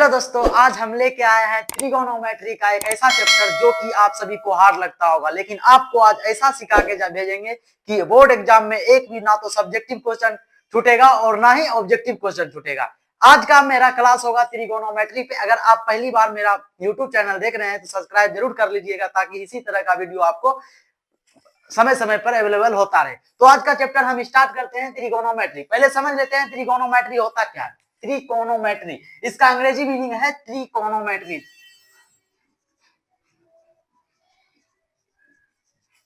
दोस्तों, आज हम लेके आए हैं ट्रिगोनोमेट्री का एक ऐसा चैप्टर जो कि आप सभी को हार्ड लगता होगा, लेकिन आपको आज ऐसा सिखा के भेजेंगे कि बोर्ड एग्जाम में एक भी ना तो सब्जेक्टिव क्वेश्चन छूटेगा और ना ही ऑब्जेक्टिव क्वेश्चन छूटेगा। आज का मेरा क्लास होगा ट्रिगोनोमेट्री पे। अगर आप पहली बार मेरा यूट्यूब चैनल देख रहे हैं तो सब्सक्राइब जरूर कर लीजिएगा, ताकि इसी तरह का वीडियो आपको समय समय पर अवेलेबल होता रहे। तो आज का चैप्टर हम स्टार्ट करते हैं ट्रिगोनोमेट्री। पहले समझ लेते हैं ट्रिगोनोमेट्री होता क्या है। त्रिकोणोमेट्री, इसका अंग्रेजी मीनिंग है त्रिकोणोमेट्री।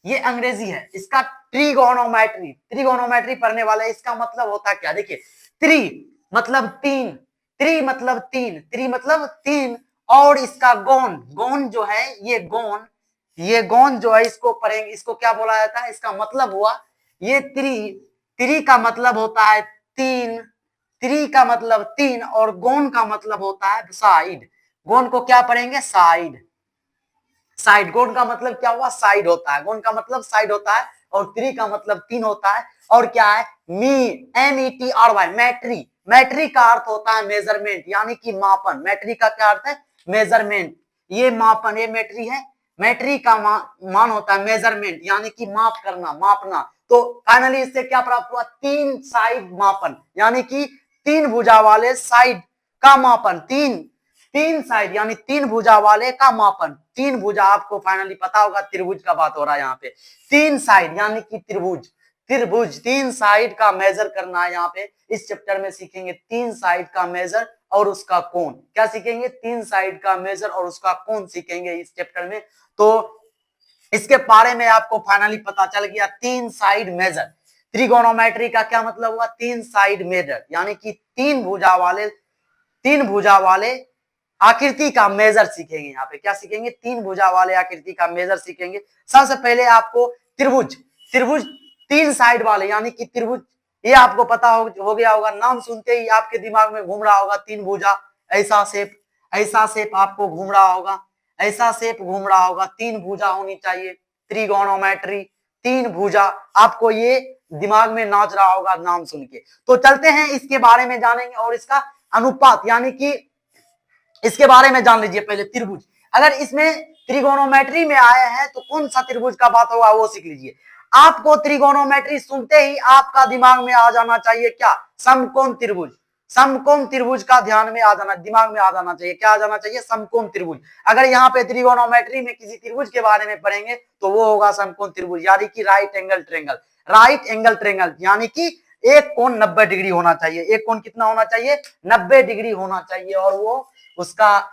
ये अंग्रेजी है इसका ट्रिगोनोमेट्री। ट्रिगोनोमेट्री पढ़ने वाले, इसका मतलब होता क्या, देखिए। त्रि मतलब तीन, त्रि मतलब तीन, त्रि मतलब तीन, और इसका गौन, गौन जो है ये गौन, ये गौन जो है इसको पढ़ेंगे, इसको क्या बोला जाता है, इसका मतलब हुआ ये त्रि। त्रि का मतलब होता है तीन, त्रि का मतलब तीन, और गौन का मतलब होता है साइड। गौन को क्या पढ़ेंगे, साइड। साइड, गौन का मतलब क्या हुआ, साइड होता है। गौन का मतलब साइड होता है, और त्रि का मतलब तीन होता है। और क्या है, METRY, मैट्री। मैट्री का अर्थ होता है मेजरमेंट, यानी कि मापन। मैट्री का क्या अर्थ है, मेजरमेंट। ये मापन, ये मैट्री है। मैट्री का मान होता है मेजरमेंट, यानी कि माप करना, मापना। तो फाइनली इससे क्या प्राप्त हुआ, तीन साइड मापन, यानी कि तीन भुजा वाले साइड का मापन। तीन तीन साइड यानी तीन भुजा वाले का मापन। तीन भुजा आपको फाइनली पता होगा, त्रिभुज का बात हो रहा है यहाँ पे। तीन साइड यानी कि त्रिभुज, त्रिभुज तीन साइड का मेजर करना है। यहाँ पे इस चैप्टर में सीखेंगे तीन साइड का मेजर और उसका कोण। क्या सीखेंगे, तीन साइड का मेजर और उसका कोण सीखेंगे इस चैप्टर में। तो इसके बारे में आपको फाइनली पता चल गया, तीन साइड मेजर। त्रिगोनोमेट्री का क्या मतलब हुआ, तीन साइड मेजर, यानी कि तीन भुजा वाले आकृति का मेजर सीखेंगे। यहाँ पे क्या सीखेंगे, तीन भुजा वाले आकृति का मेजर सीखेंगे। सबसे पहले आपको त्रिभुज, त्रिभुज तीन साइड वाले यानी कि त्रिभुज, ये आपको पता हो गया होगा। नाम सुनते ही आपके दिमाग में घूम रहा होगा तीन भुजा, ऐसा शेप, ऐसा शेप आपको घूम रहा होगा, ऐसा शेप घूम रहा होगा। तीन भुजा होनी चाहिए, त्रिगोनोमेट्री, तीन भुजा, आपको ये दिमाग में नाच रहा होगा नाम सुन के। तो चलते हैं इसके बारे में जानेंगे, और इसका अनुपात यानी कि इसके बारे में जान लीजिए पहले। त्रिभुज, अगर इसमें त्रिगोनोमेट्री में आए हैं तो कौन सा त्रिभुज का बात होगा वो सीख लीजिए। आपको त्रिगोनोमेट्री सुनते ही आपका दिमाग में आ जाना चाहिए क्या, समकोण त्रिभुज। समकोण त्रिभुज का ध्यान में आ जाना, दिमाग में आ जाना चाहिए, क्या आ जाना चाहिए, समकोण त्रिभुज। अगर यहाँ पे त्रिगोनोमेट्री में किसी त्रिभुज के बारे में पढ़ेंगे तो वो होगा समकोण त्रिभुज, यानी कि right angle triangle. Right angle triangle यानी कि एक कोण 90 डिग्री होना चाहिए। एक कोण कितना होना चाहिए, 90 डिग्री होना चाहिए, और वो उसका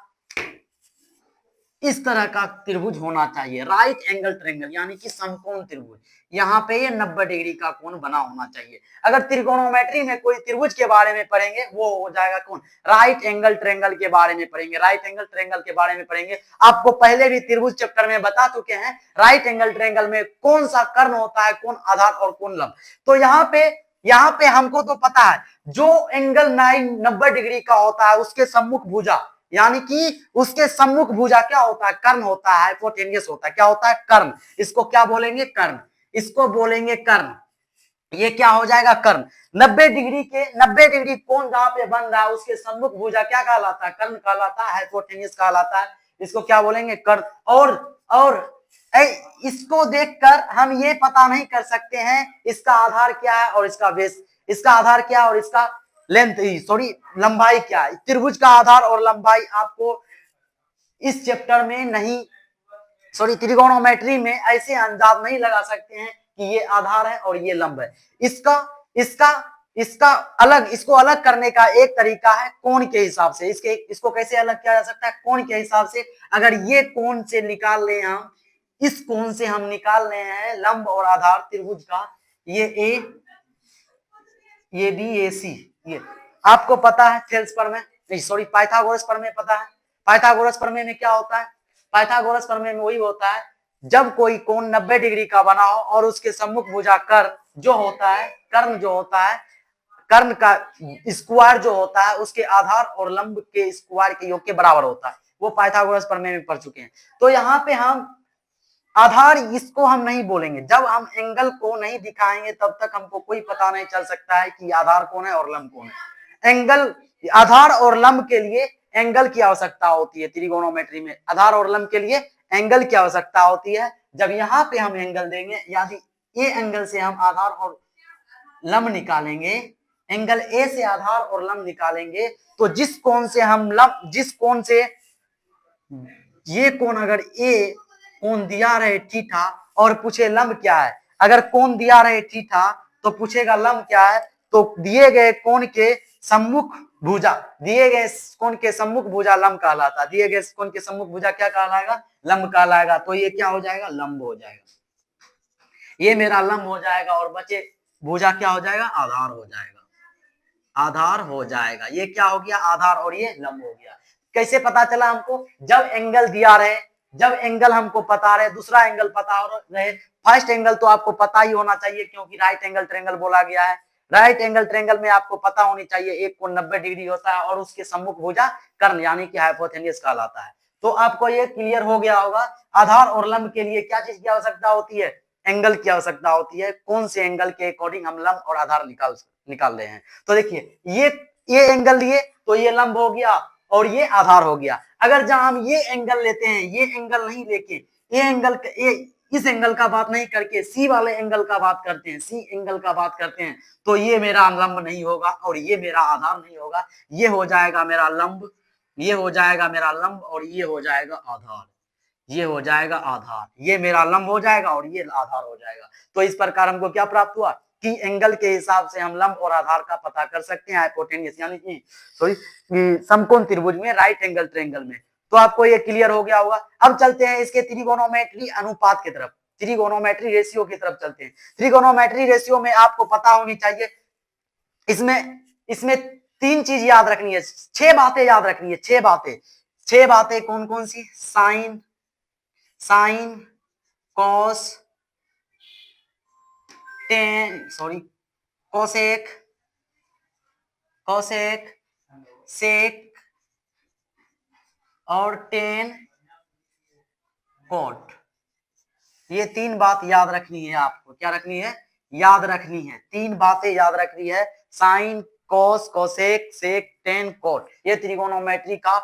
इस तरह का त्रिभुज होना चाहिए, राइट एंगल ट्रायंगल यानी कि समकोण त्रिभुज। यहाँ पे ये 90 डिग्री का कोण बना होना चाहिए। अगर त्रिकोणोमेट्री में कोई त्रिभुज के बारे में पढ़ेंगे वो हो जाएगा कौन, राइट एंगल ट्रायंगल के बारे में पढ़ेंगे। राइट एंगल ट्रायंगल के बारे में पढ़ेंगे, आपको पहले भी त्रिभुज चैप्टर में बता चुके हैं राइट एंगल ट्रायंगल में कौन सा कर्ण होता है, कौन आधार और कौन लंब। तो यहाँ पे हमको तो पता है जो एंगल 90 डिग्री का होता है उसके सम्मुख भुजा, यानी कि उसके सम्मुख भुजा क्या होता है, कर्ण होता है, हाइपोटेन्यूस होता है। क्या होता है, कर्ण। इसको क्या बोलेंगे, कर्ण। इसको बोलेंगे कर्ण। ये क्या हो जाएगा, कर्ण। 90 डिग्री के 90 डिग्री कोण जहां पे बन रहा है उसके सम्मुख भुजा क्या कहलाता है, कर्ण कहलाता है, हाइपोटेन्यूस कहलाता है। इसको क्या बोलेंगे, कर्ण। और इसको देखकर हम ये पता नहीं कर सकते हैं इसका आधार क्या है और इसका बेस, इसका आधार क्या है और इसका लेंथ, सॉरी लंबाई क्या है। त्रिभुज का आधार और लंबाई आपको इस चैप्टर में नहीं, सॉरी त्रिकोणोमेट्री में ऐसे अंदाज नहीं लगा सकते हैं कि ये आधार है और ये लंब है। इसका इसका इसका अलग, इसको अलग करने का एक तरीका है कोण के हिसाब से। इसको कैसे अलग किया जा सकता है, कोण के हिसाब से। अगर ये कोण से निकाल ले हम, इस कोण से हम निकाल रहे हैं लंब और आधार त्रिभुज का, ये ए, ये बी, ए सी। ये आपको पता है थेल्स प्रमेय, नहीं सॉरी पाइथागोरस प्रमेय पता है। पाइथागोरस प्रमेय में क्या होता है, पाइथागोरस प्रमेय में वही होता है जब कोई कोण 90 डिग्री का बना हो और उसके सम्मुख भुजा कर्ण जो होता है, कर्ण जो होता है, कर्ण का स्क्वायर जो होता है उसके आधार और लंब के स्क्वायर के योग के बराबर होता है। वो पाइथागोरस प्रमेय में पढ़ चुके हैं। तो यहाँ पे हम आधार, इसको हम नहीं बोलेंगे। जब हम एंगल को नहीं दिखाएंगे तब तक हमको कोई पता नहीं चल सकता है कि आधार कौन है और लंब कौन है। एंगल, आधार और लंब के लिए एंगल की आवश्यकता होती है त्रिगोनोमेट्री में, आधार और लंब के लिए एंगल की आवश्यकता होती है। जब यहाँ पे हम एंगल देंगे, यदि ये एंगल से हम आधार और लंब निकालेंगे, एंगल ए से आधार और लंब निकालेंगे, तो जिस कोण से हम लंब, जिस कोण से ये कोण, अगर ए कोण दिया रहे थीटा और पूछे लंब क्या है, अगर कोण दिया रहे थीटा तो पूछेगा लंब क्या है, तो दिए गए कोण के सम्मुख भुजा, दिए गए कोण के सम्मुख भुजा लंब कहलाता, दिए गए कोण के सम्मुख भुजा क्या कहलाएगा, लंब कहलाएगा। तो ये क्या हो जाएगा, लंब हो जाएगा, ये मेरा लंब हो जाएगा, और बचे भुजा क्या हो जाएगा, आधार हो जाएगा, आधार हो जाएगा। ये क्या हो गया, आधार, और ये लंब हो गया। कैसे पता चला हमको, जब एंगल दिया रहे, जब एंगल हमको पता रहे, दूसरा एंगल पता रहे, फर्स्ट एंगल तो आपको पता ही होना चाहिए क्योंकि राइट एंगल ट्रायंगल बोला गया है। राइट एंगल ट्रायंगल में आपको पता होनी चाहिए एक कोण 90 डिग्री होता है और उसके सम्मुख भुजा कर्ण यानी कि हाइपोथेनियस कहलाता है। तो आपको ये क्लियर हो गया होगा, आधार और लंब के लिए क्या चीज की आवश्यकता होती है, एंगल की आवश्यकता होती है। कौन से एंगल के अकॉर्डिंग हम लंब और आधार निकाल रहे हैं। तो देखिए ये एंगल लिए तो ये लंब हो गया और ये आधार हो गया। अगर जहां हम ये एंगल लेते हैं, ये एंगल नहीं लेके ये एंगल, ये इस एंगल का बात नहीं करके सी वाले एंगल का बात करते हैं, सी एंगल का बात करते हैं, तो ये मेरा लंब नहीं होगा और ये मेरा आधार नहीं होगा। ये हो जाएगा मेरा लंब, ये हो जाएगा मेरा लंब, और ये हो जाएगा आधार, ये हो जाएगा आधार, ये मेरा लंब हो जाएगा और ये आधार हो जाएगा। तो इस प्रकार हमको क्या प्राप्त हुआ कि एंगल के हिसाब से हम लंब और आधार का पता कर सकते हैं हाइपोटेन्यूस यानी कि सॉरी समकोण त्रिभुज में, राइट एंगल ट्रायंगल में। तो आपको ये क्लियर हो गया होगा। अब चलते हैं इसके त्रिगोनोमेट्री अनुपात की तरफ, त्रिगोनोमेट्री रेशियो की तरफ चलते हैं। त्रिगोनोमेट्री रेशियो में आपको पता होनी चाहिए, इसमें इसमें 3 चीज याद रखनी है, 6 बातें याद रखनी है, 6 बातें। 6 बातें कौन कौन सी, sine, sine, cos, tan, sorry cosec, cosec, sec और टेन कोट। ये 3 बात याद रखनी है आपको। क्या रखनी है, याद रखनी है, 3 बातें याद रखनी है, साइन, कॉस, कोसेक, सेक, टेन कोट। ये त्रिगोनोमेट्री का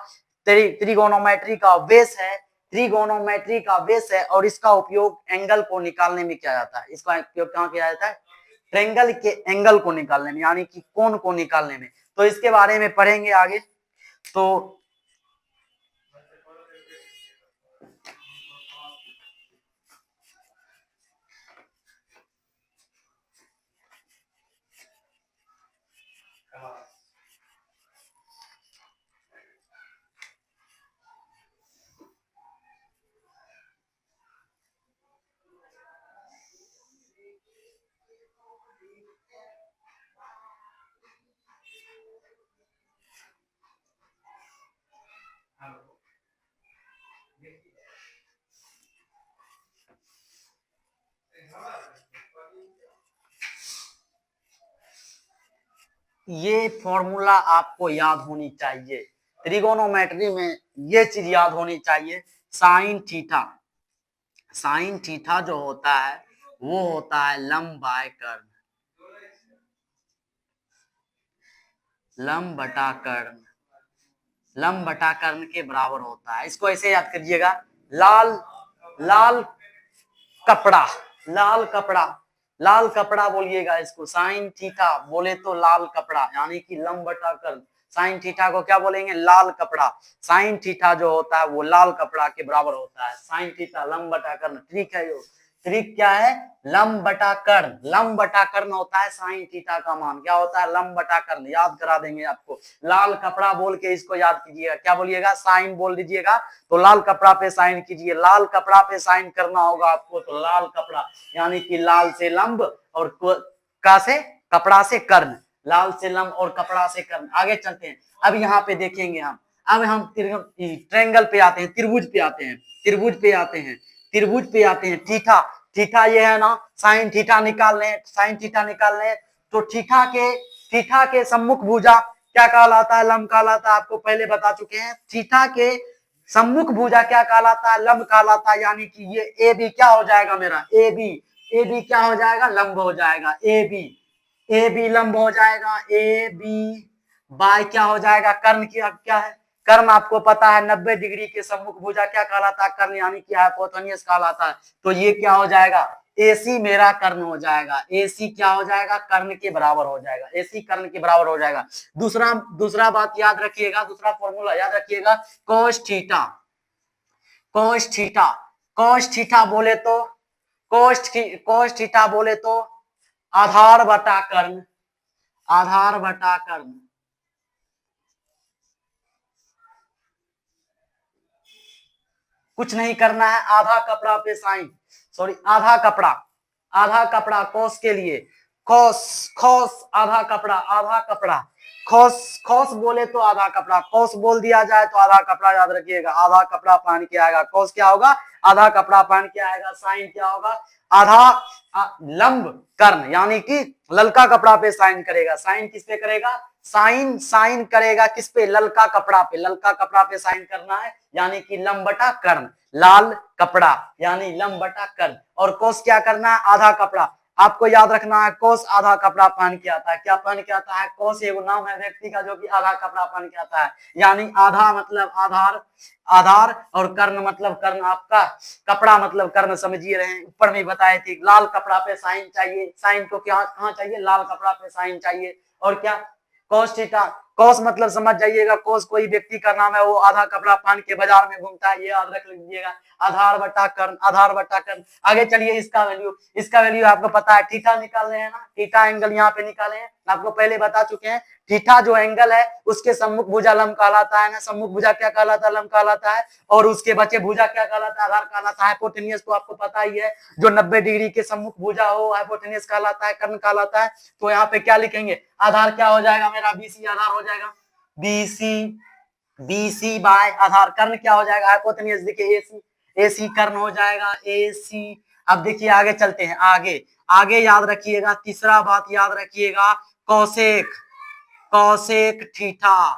बेस है, त्रिगोनोमेट्री का बेस है, और इसका उपयोग एंगल को निकालने में किया जाता है। इसका उपयोग कहाँ किया जाता है, ट्रायंगल के एंगल को निकालने में, यानी कि कोण को निकालने में। तो इसके बारे में पढ़ेंगे आगे। तो ये फॉर्मूला आपको याद होनी चाहिए, त्रिगोनोमेट्री में ये चीज याद होनी चाहिए, साइन थीटा, साइन थीटा जो होता है वो होता है लंब बाय कर्ण, लंब बटा कर्ण, लंब बटा कर्ण के बराबर होता है। इसको ऐसे याद करिएगा, लाल लाल कपड़ा, लाल कपड़ा, लाल कपड़ा बोलिएगा इसको, साइन थीटा बोले तो लाल कपड़ा यानी कि लंब बटा कर्ण। साइन थीटा को क्या बोलेंगे, लाल कपड़ा। साइन थीटा जो होता है वो लाल कपड़ा के बराबर होता है, साइन थीटा लंब बटा कर्ण। ट्रिक है यो, ट्रिक क्या है, लंब बटा कर्ण, लंब बटा कर्ण होता है साइन थीटा का मान, क्या होता है, लंब बटा कर्ण। याद करा देंगे आपको, लाल कपड़ा बोल के इसको याद कीजिएगा। क्या बोलिएगा, साइन बोल दीजिएगा तो लाल कपड़ा पे साइन कीजिए, लाल कपड़ा पे साइन करना होगा आपको, तो लाल कपड़ा यानी कि लाल से लंब और का से कपड़ा से कर्ण, लाल से लंब और कपड़ा से कर्ण। आगे चलते हैं, अब यहाँ पे देखेंगे हम, अब हम ट्रायंगल पे आते हैं, त्रिभुज पे आते हैं, त्रिभुज पे आते हैं, त्रिभुज पे आते हैं। थीटा, थीटा ये है ना, साइन थीटा निकाल लें, साइन थीटा निकाल लें तो थीटा के सम्मुख भुजा क्या कहलाता है, लंब कहलाता है। आपको पहले बता चुके हैं, थीटा के सम्मुख भुजा क्या कहलाता है, लंब कहलाता है। यानी कि ये ए बी क्या हो जाएगा मेरा, ए बी क्या हो जाएगा, लंब हो जाएगा, ए बी लंब हो जाएगा, ए बी बाय क्या हो जाएगा, कर्ण की क्या है, कर्म आपको पता है 90 डिग्री के सम्मुख भुजा क्या कहलाता है, कर्ण यानी कि हाइपोटेन्यूस कहलाता है। तो ये क्या हो जाएगा, AC मेरा कर्ण हो जाएगा, AC क्या हो जाएगा, कर्ण के बराबर हो जाएगा, AC कर्ण के बराबर हो जाएगा। दूसरा बात याद रखिएगा, दूसरा फॉर्मूला याद रखिएगा, cos theta, cos theta, cos theta बोले तो cos थीटा बोले तो आधार बटा कर्ण, आधार बटा कर्ण, कुछ नहीं करना है, आधा कपड़ा पे साइन, सॉरी आधा कपड़ा, आधा कपड़ा कोस के लिए, खोस खोस आधा कपड़ा, आधा कपड़ा, खोस खोस बोले तो आधा कपड़ा, खोस बोल दिया जाए तो आधा कपड़ा, याद रखिएगा आधा कपड़ा पहन के आएगा, कोस क्या होगा, आधा कपड़ा पहन के आएगा, साइन क्या होगा, आधा लंब कर्ण, यानी कि ललका कपड़ा पे साइन करेगा, साइन किस पे करेगा, साइन साइन करेगा किस पे, ललका कपड़ा पे, ललका कपड़ा पे साइन करना है, यानी कि लंबटा कर्ण, लाल कपड़ा यानी लंबटा कर्ण, और कोस क्या करना है, आधा कपड़ा। आपको याद रखना है कोस आधा कपड़ा पहन के आता है, क्या पहन के आता है, कोस एगो नाम है व्यक्ति का जो कि आधा कपड़ा पहन के आता है, यानी आधा मतलब आधार, आधार, और कर्ण मतलब कर्ण, आपका कपड़ा मतलब कर्ण, समझिए रहे, ऊपर में बताए थे लाल कपड़ा पे साइन चाहिए, साइन को क्या कहाँ चाहिए, लाल कपड़ा पे साइन चाहिए, और क्या कोस थीटा, कोस मतलब समझ जाइएगा, कोस कोई व्यक्ति का नाम है, वो आधा कपड़ा पहन के बाजार में घूमता है, ये याद रख लीजिएगा, आधार बटा कर्ण, आधार बटा कर्ण। आगे चलिए, इसका वैल्यू आपको पता है, थीटा निकाल रहे हैं ना, थीटा एंगल यहाँ पे निकाले हैं, आपको पहले बता चुके हैं, थीटा जो एंगल है उसके सम्मुख भुजा लंब कहलाता है ना, सम्मुख भुजा क्या कहलाता है, लंब कहलाता है, और उसके बचे भुजा क्या कहलाता है, आधार कहलाता है, हाइपोटेन्यूस तो आपको पता ही है, जो 90 डिग्री के सम्मुख भुजा हो हाइपोटेन्यूस कहलाता है, कर्ण कहलाता है। तो यहाँ पे क्या लिखेंगे, आधार क्या हो जाएगा मेरा, BC आधार हो जाएगा, BC बाय आधार, कर्ण क्या हो जाएगा, हाइपोटेन्यूस, देखिए AC कर्ण हो जाएगा, AC। अब देखिए आगे चलते हैं, आगे आगे याद रखिएगा, तीसरा बात याद रखिएगा, कौसेक, कौसेक थीटा,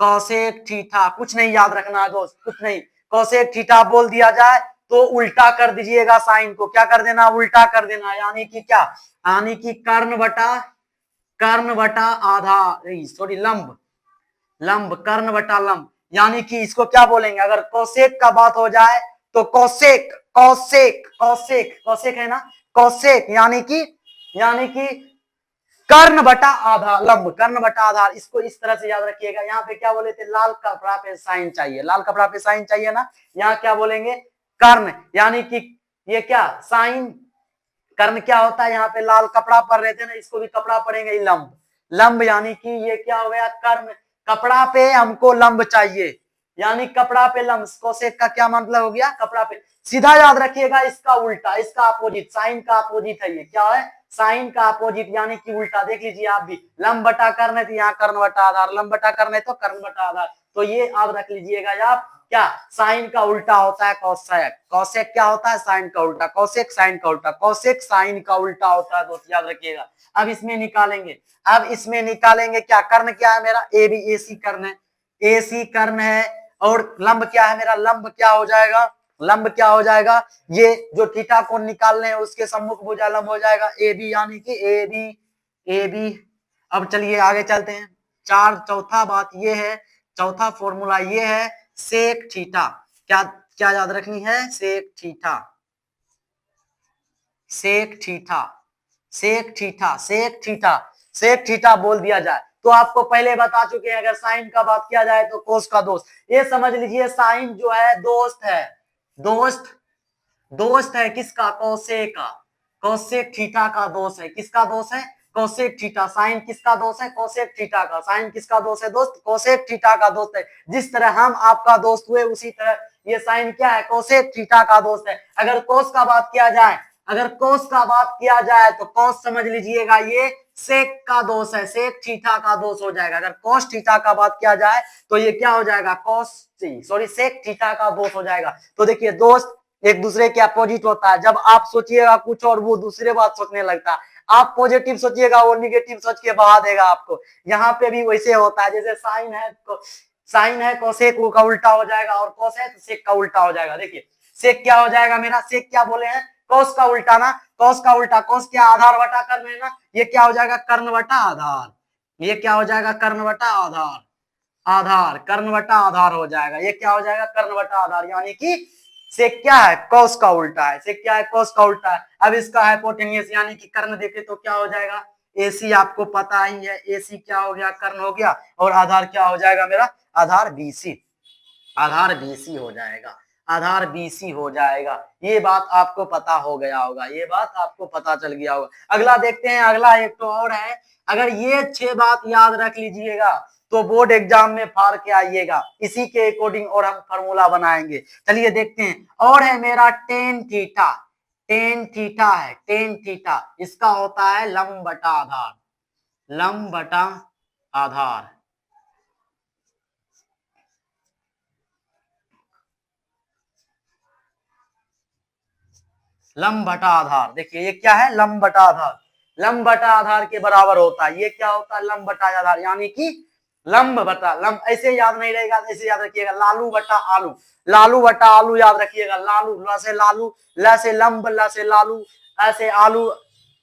कौसेक थीटा, कुछ नहीं याद रखना है दोस्त, कुछ नहीं, कौसेक थीटा बोल दिया जाए तो उल्टा कर दीजिएगा साइन को, क्या कर देना, उल्टा कर देना, यानी कि क्या, यानी कि कर्ण बटा आधा, सॉरी लंब, लंब कर्ण बटा लंब, यानी कि इसको क्या बोलेंगे, अगर कौसेक का बात हो जाए तो कौसेक, कौसेक कौसेक कौसेक है ना, कौसेक यानी कि कर्ण बटा आधा लंब, कर्ण बटा आधार, इसको इस तरह से याद रखिएगा। यहाँ पे क्या बोले थे, लाल कपड़ा पे साइन चाहिए, लाल कपड़ा पे साइन चाहिए ना, यहाँ क्या बोलेंगे, कर्ण, यानी कि ये क्या साइन, कर्ण क्या होता है, यहाँ पे लाल कपड़ा पढ़ रहे थे ना, इसको भी कपड़ा पढ़ेंगे लंब, लंब यानी कि ये क्या हो गया, कर्ण, कपड़ा पे हमको लंब चाहिए, यानी कपड़ा पे लंब, कोसेक का क्या मतलब हो गया, कपड़ा पे, सीधा याद रखिएगा, इसका उल्टा, इसका अपोजिट, साइन का अपोजिट है, ये क्या है, साइन का अपोजिट यानी कि उल्टा, देख लीजिए आप भी, लंब बटा कर्ण है तो यहाँ कर्ण बटा आधार, लंब बटा कर्ण है तो कर्ण बटा आधार, तो ये याद रख लीजिएगा आप, क्या साइन का उल्टा होता है कौसेक, कौसेक क्या होता है, साइन का उल्टा, कौसेक साइन का उल्टा, कौसेक साइन का उल्टा होता है दोस्त, याद रखिएगा। अब इसमें निकालेंगे, अब इसमें निकालेंगे क्या, कर्ण क्या है मेरा, ए बी AC कर्ण है, AC कर्ण है, और लंब क्या है मेरा, लंब क्या हो जाएगा, लंब क्या हो जाएगा, ये जो थीटा को निकालने हैं उसके सम्मुख भुजा लंब हो जाएगा AB, यानी कि AB। अब चलिए आगे चलते हैं, चौथा बात ये है, चौथा फॉर्मूला ये है, सेक थीटा, क्या क्या याद रखनी है, sec theta, sec theta, sec theta, sec theta, sec theta बोल दिया जाए तो आपको पहले बता चुके हैं, अगर साइन का बात किया जाए तो कोस का दोस्त, ये समझ लीजिए साइन जो है दोस्त है, दोस्त दोस्त है किसका, कोसेक का, कोसेक थीटा का दोस्त है, किसका दोस्त है, कोसेक थीटा, साइन किसका दोस्त है, कोसेक थीटा का, साइन किसका दोस्त है दोस्त, कोसेक थीटा का दोस्त है, जिस तरह हम आपका दोस्त हुए उसी तरह ये साइन क्या है, कोसेक थीटा का दोस्त है। अगर कोस का बात किया जाए, अगर कोस का बात किया जाए तो कोस समझ लीजिएगा ये सेक का दोष है, सेक थीटा का दोष हो जाएगा, अगर कोस थीटा का बात किया जाए तो ये क्या हो जाएगा, कोस सॉरी सेक थीटा का दोष हो जाएगा। तो देखिए दोस्त एक दूसरे के अपोजिट होता है, जब आप सोचिएगा कुछ और वो दूसरे बात सोचने लगता है, आप पॉजिटिव सोचिएगा वो निगेटिव सोच के बहा देगा आपको, यहाँ पे भी वैसे होता है, जैसे साइन है कोसेक का उल्टा हो जाएगा, और कोस है तो सेक का उल्टा हो जाएगा। देखिए सेक क्या हो जाएगा मेरा, सेक क्या बोले हैं, कोस का उल्टा ना, कोस का उल्टा, कोस क्या आधार बटा कर्ण है ना, ये क्या हो जाएगा, कर्ण बटा आधार, ये क्या हो जाएगा, कर्ण बटा आधार, आधार, कर्ण बटा आधार हो जाएगा। ये क्या हो जाएगा, कर्ण बटा आधार, यानी कि सेक क्या है, कॉस का उल्टा है। सेक क्या है, कॉस का उल्टा है। अब इसका हाइपोटेन्यूस यानी कि कर्ण देखे तो क्या हो जाएगा, AC आपको पता ही है, AC क्या हो गया, कर्ण हो गया, और आधार क्या हो जाएगा मेरा, आधार BC, आधार BC हो जाएगा, आधार BC हो जाएगा। ये बात आपको पता हो गया होगा, ये बात आपको पता चल गया होगा। अगला देखते हैं, अगला एक तो और है, अगर ये 6 बात याद रख लीजिएगा तो बोर्ड एग्जाम में फाड़ के आइएगा, इसी के अकॉर्डिंग और हम फॉर्मूला बनाएंगे। चलिए देखते हैं, और है मेरा टेन थीटा, टेन थीटा है, टेन थीटा, इसका होता है लंब बटा आधार, लंब बटा आधार, लंब बटा आधार। देखिए ये क्या है, लंब बटा आधार, लंब बटा आधार के बराबर होता है। ये क्या होता है, लंब बटा आधार, यानी कि लंब बटा लंब। ऐसे याद नहीं रहेगा, ऐसे याद रखिएगा, लालू बटा आलू, लालू बटा आलू याद रखिएगा, लालू, ल से लालू, ल से लंब, ल से लालू, ऐसे आलू,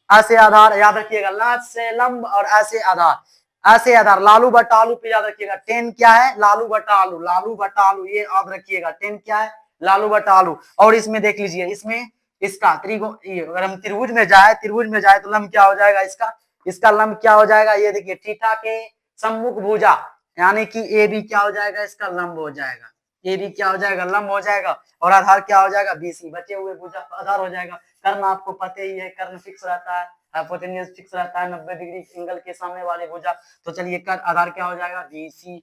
ऐसे आधार याद रखिएगा, ल से लंब और ऐसे आधार, ऐसे आधार, लालू बटा आलू पे याद रखिएगा। टेन क्या है, लालू बटा आलू, लालू बटा आलू, ये याद रखिएगा, टेन क्या है, लालू बटा आलू। और इसमें देख लीजिए, इसमें इसका अगर हम त्रिभुज में जाए, त्रिभुज में जाए तो लंब क्या हो जाएगा इसका, इसका लंब क्या हो जाएगा, ये देखिए थीटा के सम्मुख भुजा, यानी कि AB क्या हो जाएगा, इसका लंब हो जाएगा, AB क्या हो जाएगा, लंब हो जाएगा, और आधार क्या हो जाएगा, BC, बचे हुए भुजा आधार हो जाएगा। कर्ण आपको पता ही है, कर्ण फिक्स रहता है, हाइपोटेन्यूस फिक्स रहता है 90 डिग्री एंगल के सामने वाले भुजा। तो चलिए कर आधार क्या हो जाएगा, BC,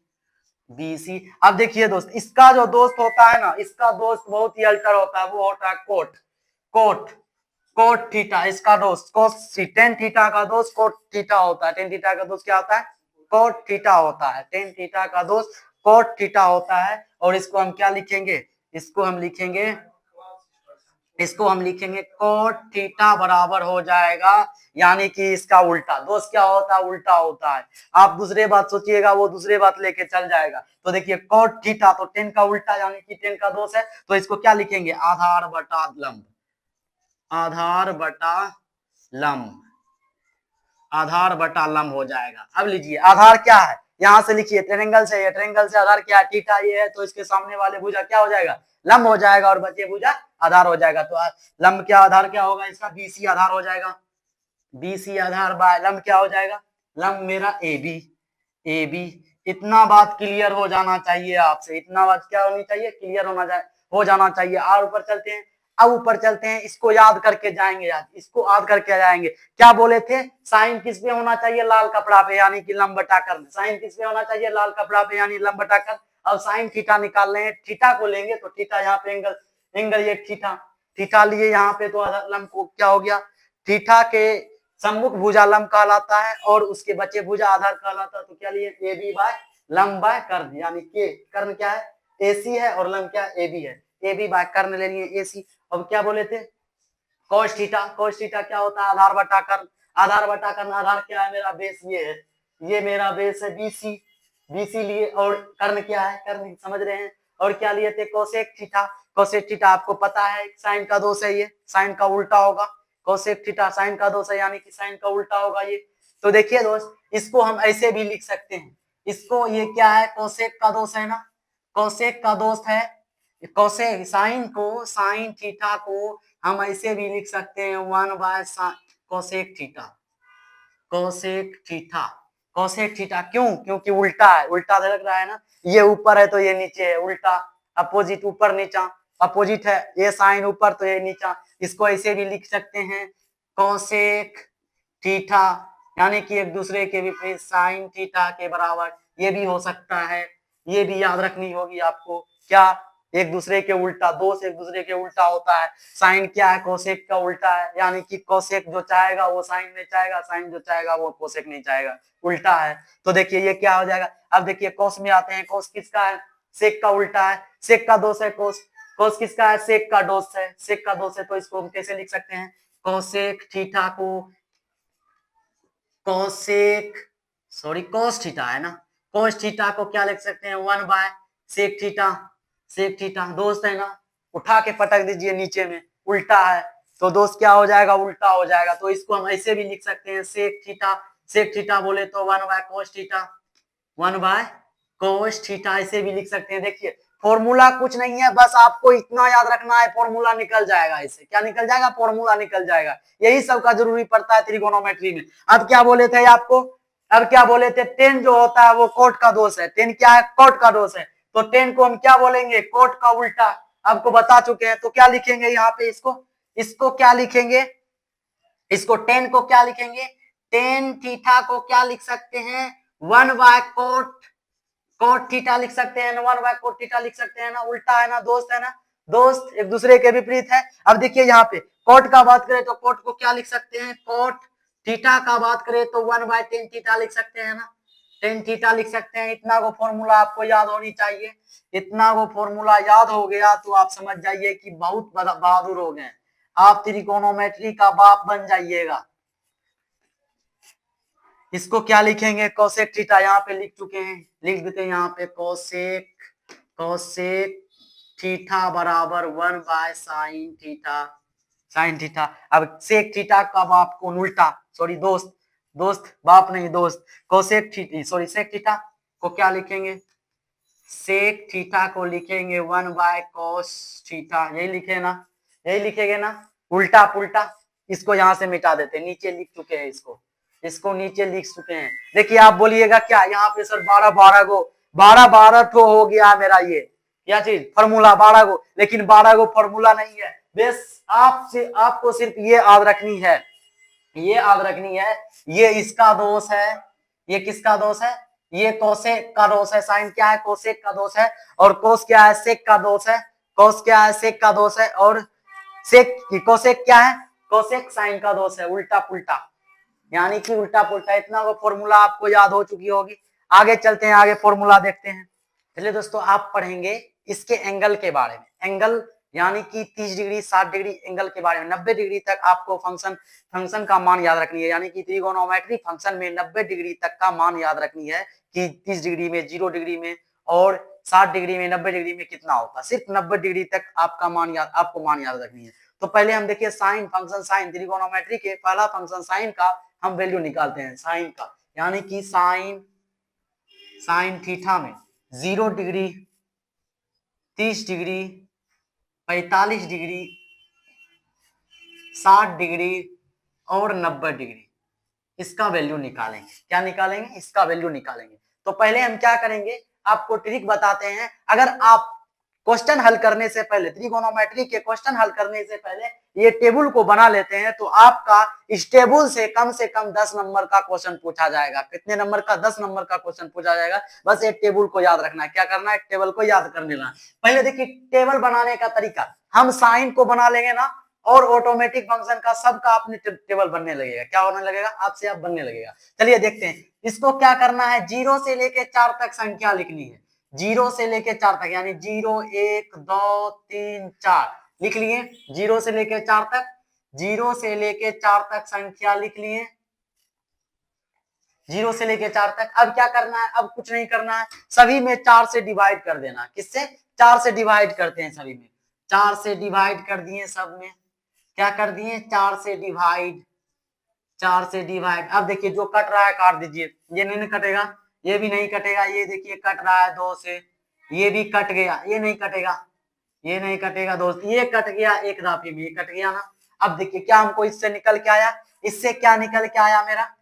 BC। अब देखिए दोस्त, इसका जो दोस्त होता है ना, इसका दोस्त बहुत ही अल्टर होता है, वो होता है कोट, कोट, कोट थीटा, इसका दोस्त कोस, टेन थीटा का दोस्त कोट थीटा होता है, टेन थीटा का दोस्त क्या होता है, कोट थीटा होता है, टेन थीटा का दोस्त कोट थीटा होता है। और इसको हम क्या लिखेंगे, इसको हम लिखेंगे, इसको हम लिखेंगे कोट थीटा बराबर हो जाएगा, यानी कि इसका उल्टा दोस्त क्या होता है, उल्टा होता है। आप दूसरे बात सोचिएगा, वो दूसरे बात लेके चल जाएगा। तो देखिए कोट थीटा तो 10 का उल्टा, यानी कि 10 का दोस्त है, तो इसको क्या लिखेंगे, आधार बटा लंब, आधार बटा लंब, आधार बटा लंब हो जाएगा। अब लीजिए आधार क्या है, यहां से लिखिए ट्रायंगल से, ये ट्रायंगल से आधार क्या है, थीटा ये है, तो इसके सामने वाले भुजा क्या हो जाएगा, लंब हो जाएगा, और बचे भुजा आधार हो जाएगा। तो लंब क्या आधार क्या होगा इसका, BC आधार हो जाएगा, BC आधार बाय लंब क्या हो जाएगा, लंब मेरा AB, AB। इतना बात क्लियर हो जाना चाहिए आपसे, इतना बात क्या होनी चाहिए, क्लियर हो जाना चाहिए। और ऊपर चलते हैं, अब ऊपर चलते हैं, इसको याद करके जाएंगे, याद इसको याद करके जाएंगे। क्या बोले थे, साइन किस पे होना चाहिए, लाल कपड़ा पे, यानी कि लंब बटा कर, साइन किस पे होना चाहिए, लाल कपड़ा पे, यानी लंब बटा कर। अब साइन थीटा निकाल रहे हैं, थीटा को लेंगे तो थीटा यहाँ पे एंगल, एंगल ये थीटा, थीटा लिए यहाँ पे, तो लंब को क्या हो गया, थीटा के सम्मुख भुजा लंब कहलाता है, और उसके बचे भुजा आधार कहलाता है। तो क्या लिए, AB बाय लंब बाय कर्ण, यानी के कर्ण क्या है, AC है, और लंब क्या है, AB है, AB बाय कर्ण ले लिए AC। अब क्या बोले थे, cos थीटा, cos थीटा क्या होता है, आधार बटा कर्ण, आधार बटा कर्ण, आधार क्या है मेरा, बेस ये है, ये मेरा बेस है BC, BC लिए, और कर्ण क्या है, कर्ण समझ रहे हैं। और क्या लिए थे, कोसेक थीटा, कोसेक थीटा आपको पता है साइन का दोष है, ये साइन का उल्टा होगा, कोसेक थीटा साइन का दोष है, यानी कि साइन का उल्टा होगा ये। तो देखिए दोस्त, इसको हम ऐसे भी लिख सकते हैं, इसको, ये क्या है, कोसेक का दोष है ना, कोसेक का दोष है, कोसेक साइन को, साइन थीटा को हम ऐसे भी लिख सकते हैं 1 bye cosec theta, cosec theta, cosec theta, क्यों, क्योंकि उल्टा है, उल्टा लग रहा है ना, ये ऊपर है तो ये नीचे है, उल्टा, अपोजिट ऊपर नीचा, अपोजिट है, ये साइन ऊपर तो ये नीचा। इसको ऐसे भी लिख सकते हैं कोसेक थीटा, यानी कि एक दूसरे के विपरीत साइन थीटा के बराबर, ये भी हो सकता है, ये भी याद रखनी होगी आपको। क्या, एक दूसरे के उल्टा, दोष एक दूसरे के उल्टा होता है, साइन क्या है, कोसेक का उल्टा है, यानी कि कोसेक जो चाहेगा वो साइन में चाहेगा, साइन जो चाहेगा वो कोसेक नहीं चाहेगा, उल्टा है। तो देखिए ये क्या हो जाएगा, अब देखिए कोस में आते हैं, कोस किसका है, सेक का उल्टा है, सेक का दोष है कोस, कोस किसका है, सेक का दोष है, सेक का दोष है, तो इसको हम कैसे लिख सकते हैं, कोसेक थीटा को, कोसेक, सॉरी कोस थीटा है ना, कोस थीटा को क्या लिख सकते हैं, 1 by sec theta, sec theta दोस्त है ना, उठा के पटक दीजिए नीचे में, उल्टा है, तो दोस्त क्या हो जाएगा, उल्टा हो जाएगा। तो इसको हम ऐसे भी लिख सकते हैं, सेक थीटा, सेक थीटा बोले तो 1 by cos theta, 1 by cos theta ऐसे भी लिख सकते हैं। देखिए फॉर्मूला कुछ नहीं है, बस आपको इतना याद रखना है, फॉर्मूला निकल जाएगा। इससे क्या निकल जाएगा? फॉर्मूला निकल जाएगा। यही सब का जरूरी पड़ता है त्रिकोणोमेट्री में। अब क्या बोले थे आपको? अब क्या बोले थे? टेन जो होता है वो कोट का दोष है। टेन क्या है? कोट का दोष है। तो टेन को हम क्या बोलेंगे? कोट का उल्टा। आपको बता चुके हैं। तो क्या लिखेंगे यहाँ पे? इसको क्या लिखेंगे? इसको टेन को क्या लिखेंगे? टेन थीटा को क्या लिख सकते हैं? 1 कोट कोट थीटा लिख सकते हैं ना। 1 कोट थीटा लिख सकते हैं ना। उल्टा है ना, दोस्त है ना। दोस्त एक दूसरे के विपरीत है। अब देखिए यहाँ पे कोट का बात करें तो कोट को क्या लिख सकते हैं? कोट थीटा का बात करें तो 1/10 थीटा लिख सकते हैं ना। 10 थीटा लिख सकते हैं। इतना को फॉर्मूला आपको याद होनी चाहिए। इतना को फॉर्मूला याद हो गया तो आप समझ जाइए कि बहुत बहादुर हो गए। आप त्रिकोणोमेट्री का बाप बन जाइएगा। इसको क्या लिखेंगे? Cosec theta. यहाँ पे लिख चुके हैं, लिख देते हैं यहाँ पे। कोसेक थीटा बराबर 1/sin थीटा। Sine theta. अब सेक थीटा का बाप को उल्टा, सॉरी दोस्त, बाप नहीं दोस्त। Cosec theta sorry sec theta को क्या लिखेंगे? सेक थीटा को लिखेंगे 1/cos थीटा। यही लिखे ना, यही लिखेंगे ना। उल्टा पुल्टा इसको यहां से मिटा देते, नीचे लिख चुके हैं। इसको नीचे लिख चुके हैं। देखिए आप बोलिएगा क्या यहाँ पे सर 12 ठो हो गया मेरा ये क्या चीज? फॉर्मूला 12 गो। लेकिन 12 गो फॉर्मूला नहीं है। बस आपको सिर्फ ये याद रखनी है, ये इसका दोष है। ये किसका दोष है? ये कोसेक का दोष है। साइन क्या है? कोसेक का दोष है। और कोस क्या है? सेक का दोष है। कोस क्या है? सेक का दोष है। और सेक कोसेक क्या है? कोसेक साइन का दोष है। उल्टा पुल्टा यानी कि उल्टा पुल्टा। इतना वो फॉर्मूला आपको याद हो चुकी होगी। आगे चलते हैं, आगे फॉर्मूला देखते हैं। चलिए दोस्तों, आप पढ़ेंगे इसके एंगल के बारे में। एंगल यानी कि 30 डिग्री 60 डिग्री एंगल के बारे में। 90 डिग्री तक आपको फंक्शन का मान याद रखनी है। यानी कि त्रिकोणोमेट्री फंक्शन में 90 डिग्री तक का मान याद रखनी है कि 30 डिग्री में, 0 डिग्री में और 60 डिग्री में, 90 डिग्री में कितना होगा। सिर्फ 90 डिग्री तक आपको मान याद रखनी है। तो पहले हम देखिए साइन फंक्शन। साइन त्रिकोणोमेट्री के पहला फंक्शन साइन का हम वैल्यू निकालते हैं। साइन का यानी कि साइन थीटा में 0 डिग्री, 30 डिग्री, 45 डिग्री, 60 डिग्री और 90 डिग्री इसका वैल्यू निकालेंगे। क्या निकालेंगे? इसका वैल्यू निकालेंगे। तो पहले हम क्या करेंगे, आपको ट्रिक बताते हैं। अगर आप क्वेश्चन हल करने से पहले, त्रिकोणोमेट्री के क्वेश्चन हल करने से पहले ये टेबल को बना लेते हैं तो आपका इस टेबल से कम 10 नंबर का क्वेश्चन पूछा जाएगा। कितने नंबर का? 10 नंबर का क्वेश्चन पूछा जाएगा। बस एक टेबल को याद रखना है। क्या करना है? टेबल को याद कर लेना। पहले देखिए टेबल बनाने का तरीका। हम साइन को बना लेंगे ना और ऑटोमेटिक फंक्शन का सबका अपने टेबल बनने लगेगा। क्या होने लगेगा? आपसे आप बनने लगेगा। चलिए देखते हैं। इसको क्या करना है? 0 से लेके 4 तक संख्या लिखनी है। 0 से लेके 4 तक यानी 0 1 2 3 4 लिख लिए। 0 से लेके 4 तक, 0 से लेके 4 तक संख्या लिख लिए। 0 से लेके 4 तक। अब क्या करना है? अब कुछ नहीं करना है, सभी में 4 से डिवाइड कर देना। किससे? 4 से डिवाइड करते हैं सभी में। 4 से डिवाइड कर दिए सब में। क्या कर दिए? 4 से डिवाइड। 4 से डिवाइड। अब देखिए जो कट रहा है काट दीजिए। ये नहीं कटेगा, ये भी नहीं कटेगा। ये देखिए कट रहा है 2 से, ये भी कट गया। ये नहीं कटेगा, ये नहीं कटेगा दोस्त। ये कट गया एक दाफी में, ये कट गया ना। अब देखिए क्या हमको इससे निकल के आया? इससे क्या निकल के आया मेरा?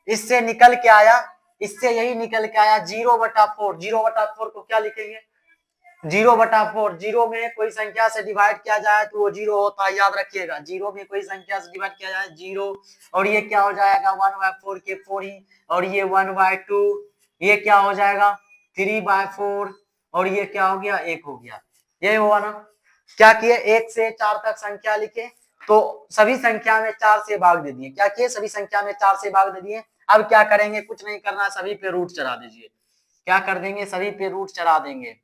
इससे निकल के आया, इससे यही निकल के आया 0/4। 0/4 को क्या लिखेंगे? 0/4। 0 में कोई संख्या से डिवाइड किया जाए तो वो 0 होता है, याद रखिएगा। 0 में कोई संख्या से डिवाइड किया जाए 0। और ये क्या हो जाएगा? 1/4 के 4 ही। और ये 1/2। ये क्या हो जाएगा? 3/4। और ये क्या हो गया? 1 हो गया। ये हुआ ना। क्या किए? 1 से 4 तक संख्या लिखे तो सभी संख्या में 4 से भाग दे दिए। क्या किए? सभी संख्या में 4 से भाग दे दिए। अब क्या करेंगे? कुछ नहीं करना, सभी पे रूट चढ़ा दीजिए। क्या कर देंगे? सभी पे रूट चढ़ा देंगे।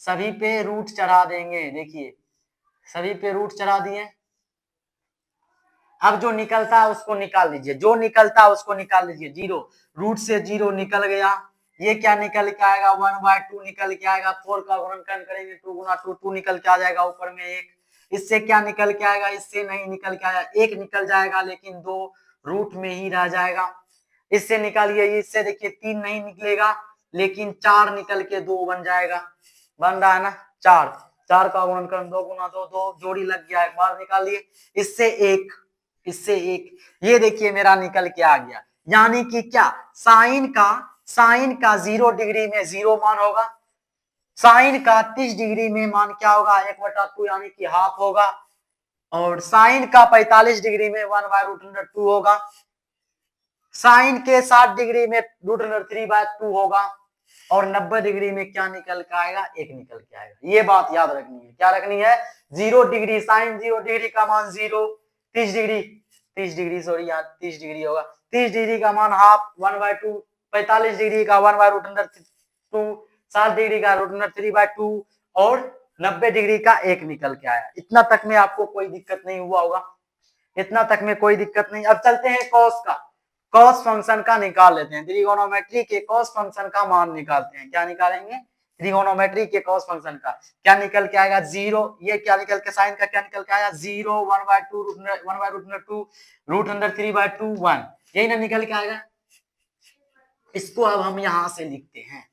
सभी पे रूट चढ़ा देंगे। देखिए सभी पे रूट चढ़ा दिए। अब जो निकलता है उसको निकाल लीजिए। जो निकलता है उसको निकाल लीजिए। 0 रूट से 0 निकल गया। ये क्या निकल के आएगा? 1/2 निकल के आएगा। 4 का गुणनखंड करेंगे 2 गुना 2, 2 निकल के आ जाएगा ऊपर में 1। इससे क्या निकल के आएगा? इससे नहीं निकल के आया, 1 निकल जाएगा लेकिन 2 रूट में ही रह जाएगा। इससे निकालिए, इससे देखिए 3 नहीं निकलेगा लेकिन 4 निकल के 2 बन जाएगा, बन रहा है ना। 4 4 का गुणनखंड 2 गुना 2 2 जोड़ी लग गया, एक बार निकालिए। इससे एक, इससे एक, ये देखिए मेरा निकल के आ गया। यानी कि क्या, साइन का 0 डिग्री में 0 मान होगा, साइन का 30 डिग्री में मान क्या होगा, 1/2 यानी कि हाफ होगा, और साइन का 45 डिग्री में 1/√2 होगा, साइन के 60 डिग्री में √3/2 होगा, और 90 डिग्री में क्या निकल के आएगा, 1 निकल के आएगा। ये बात याद रखनी है, क्या रखनी है, 0 डिग्री, साइन 0 डिग्री का मान 0, 30 डिग्री सॉरी यहाँ 30 डिग्री होगा, 30 डिग्री का मान हाफ 1/2, 45 डिग्री का 1/√2, 60 डिग्री का √3/2, और 90 डिग्री का 1 निकल के आया। इतना तक में आपको कोई दिक्कत नहीं हुआ होगा, इतना तक में कोई दिक्कत नहीं। अब चलते हैं कॉस का, कॉस फंक्शन का निकाल लेते हैं, त्रिगोनोमेट्री के कॉस फंक्शन का मान निकालते हैं। क्या निकालेंगे, त्रिगोनोमेट्री के कॉस फंक्शन का क्या निकल के आएगा, 0, ये क्या निकल के, साइन का क्या निकल के आया, 0, 1/2, 1/√2, √3/2, 1, यही ना निकल के आएगा। इसको अब हम यहां से लिखते हैं,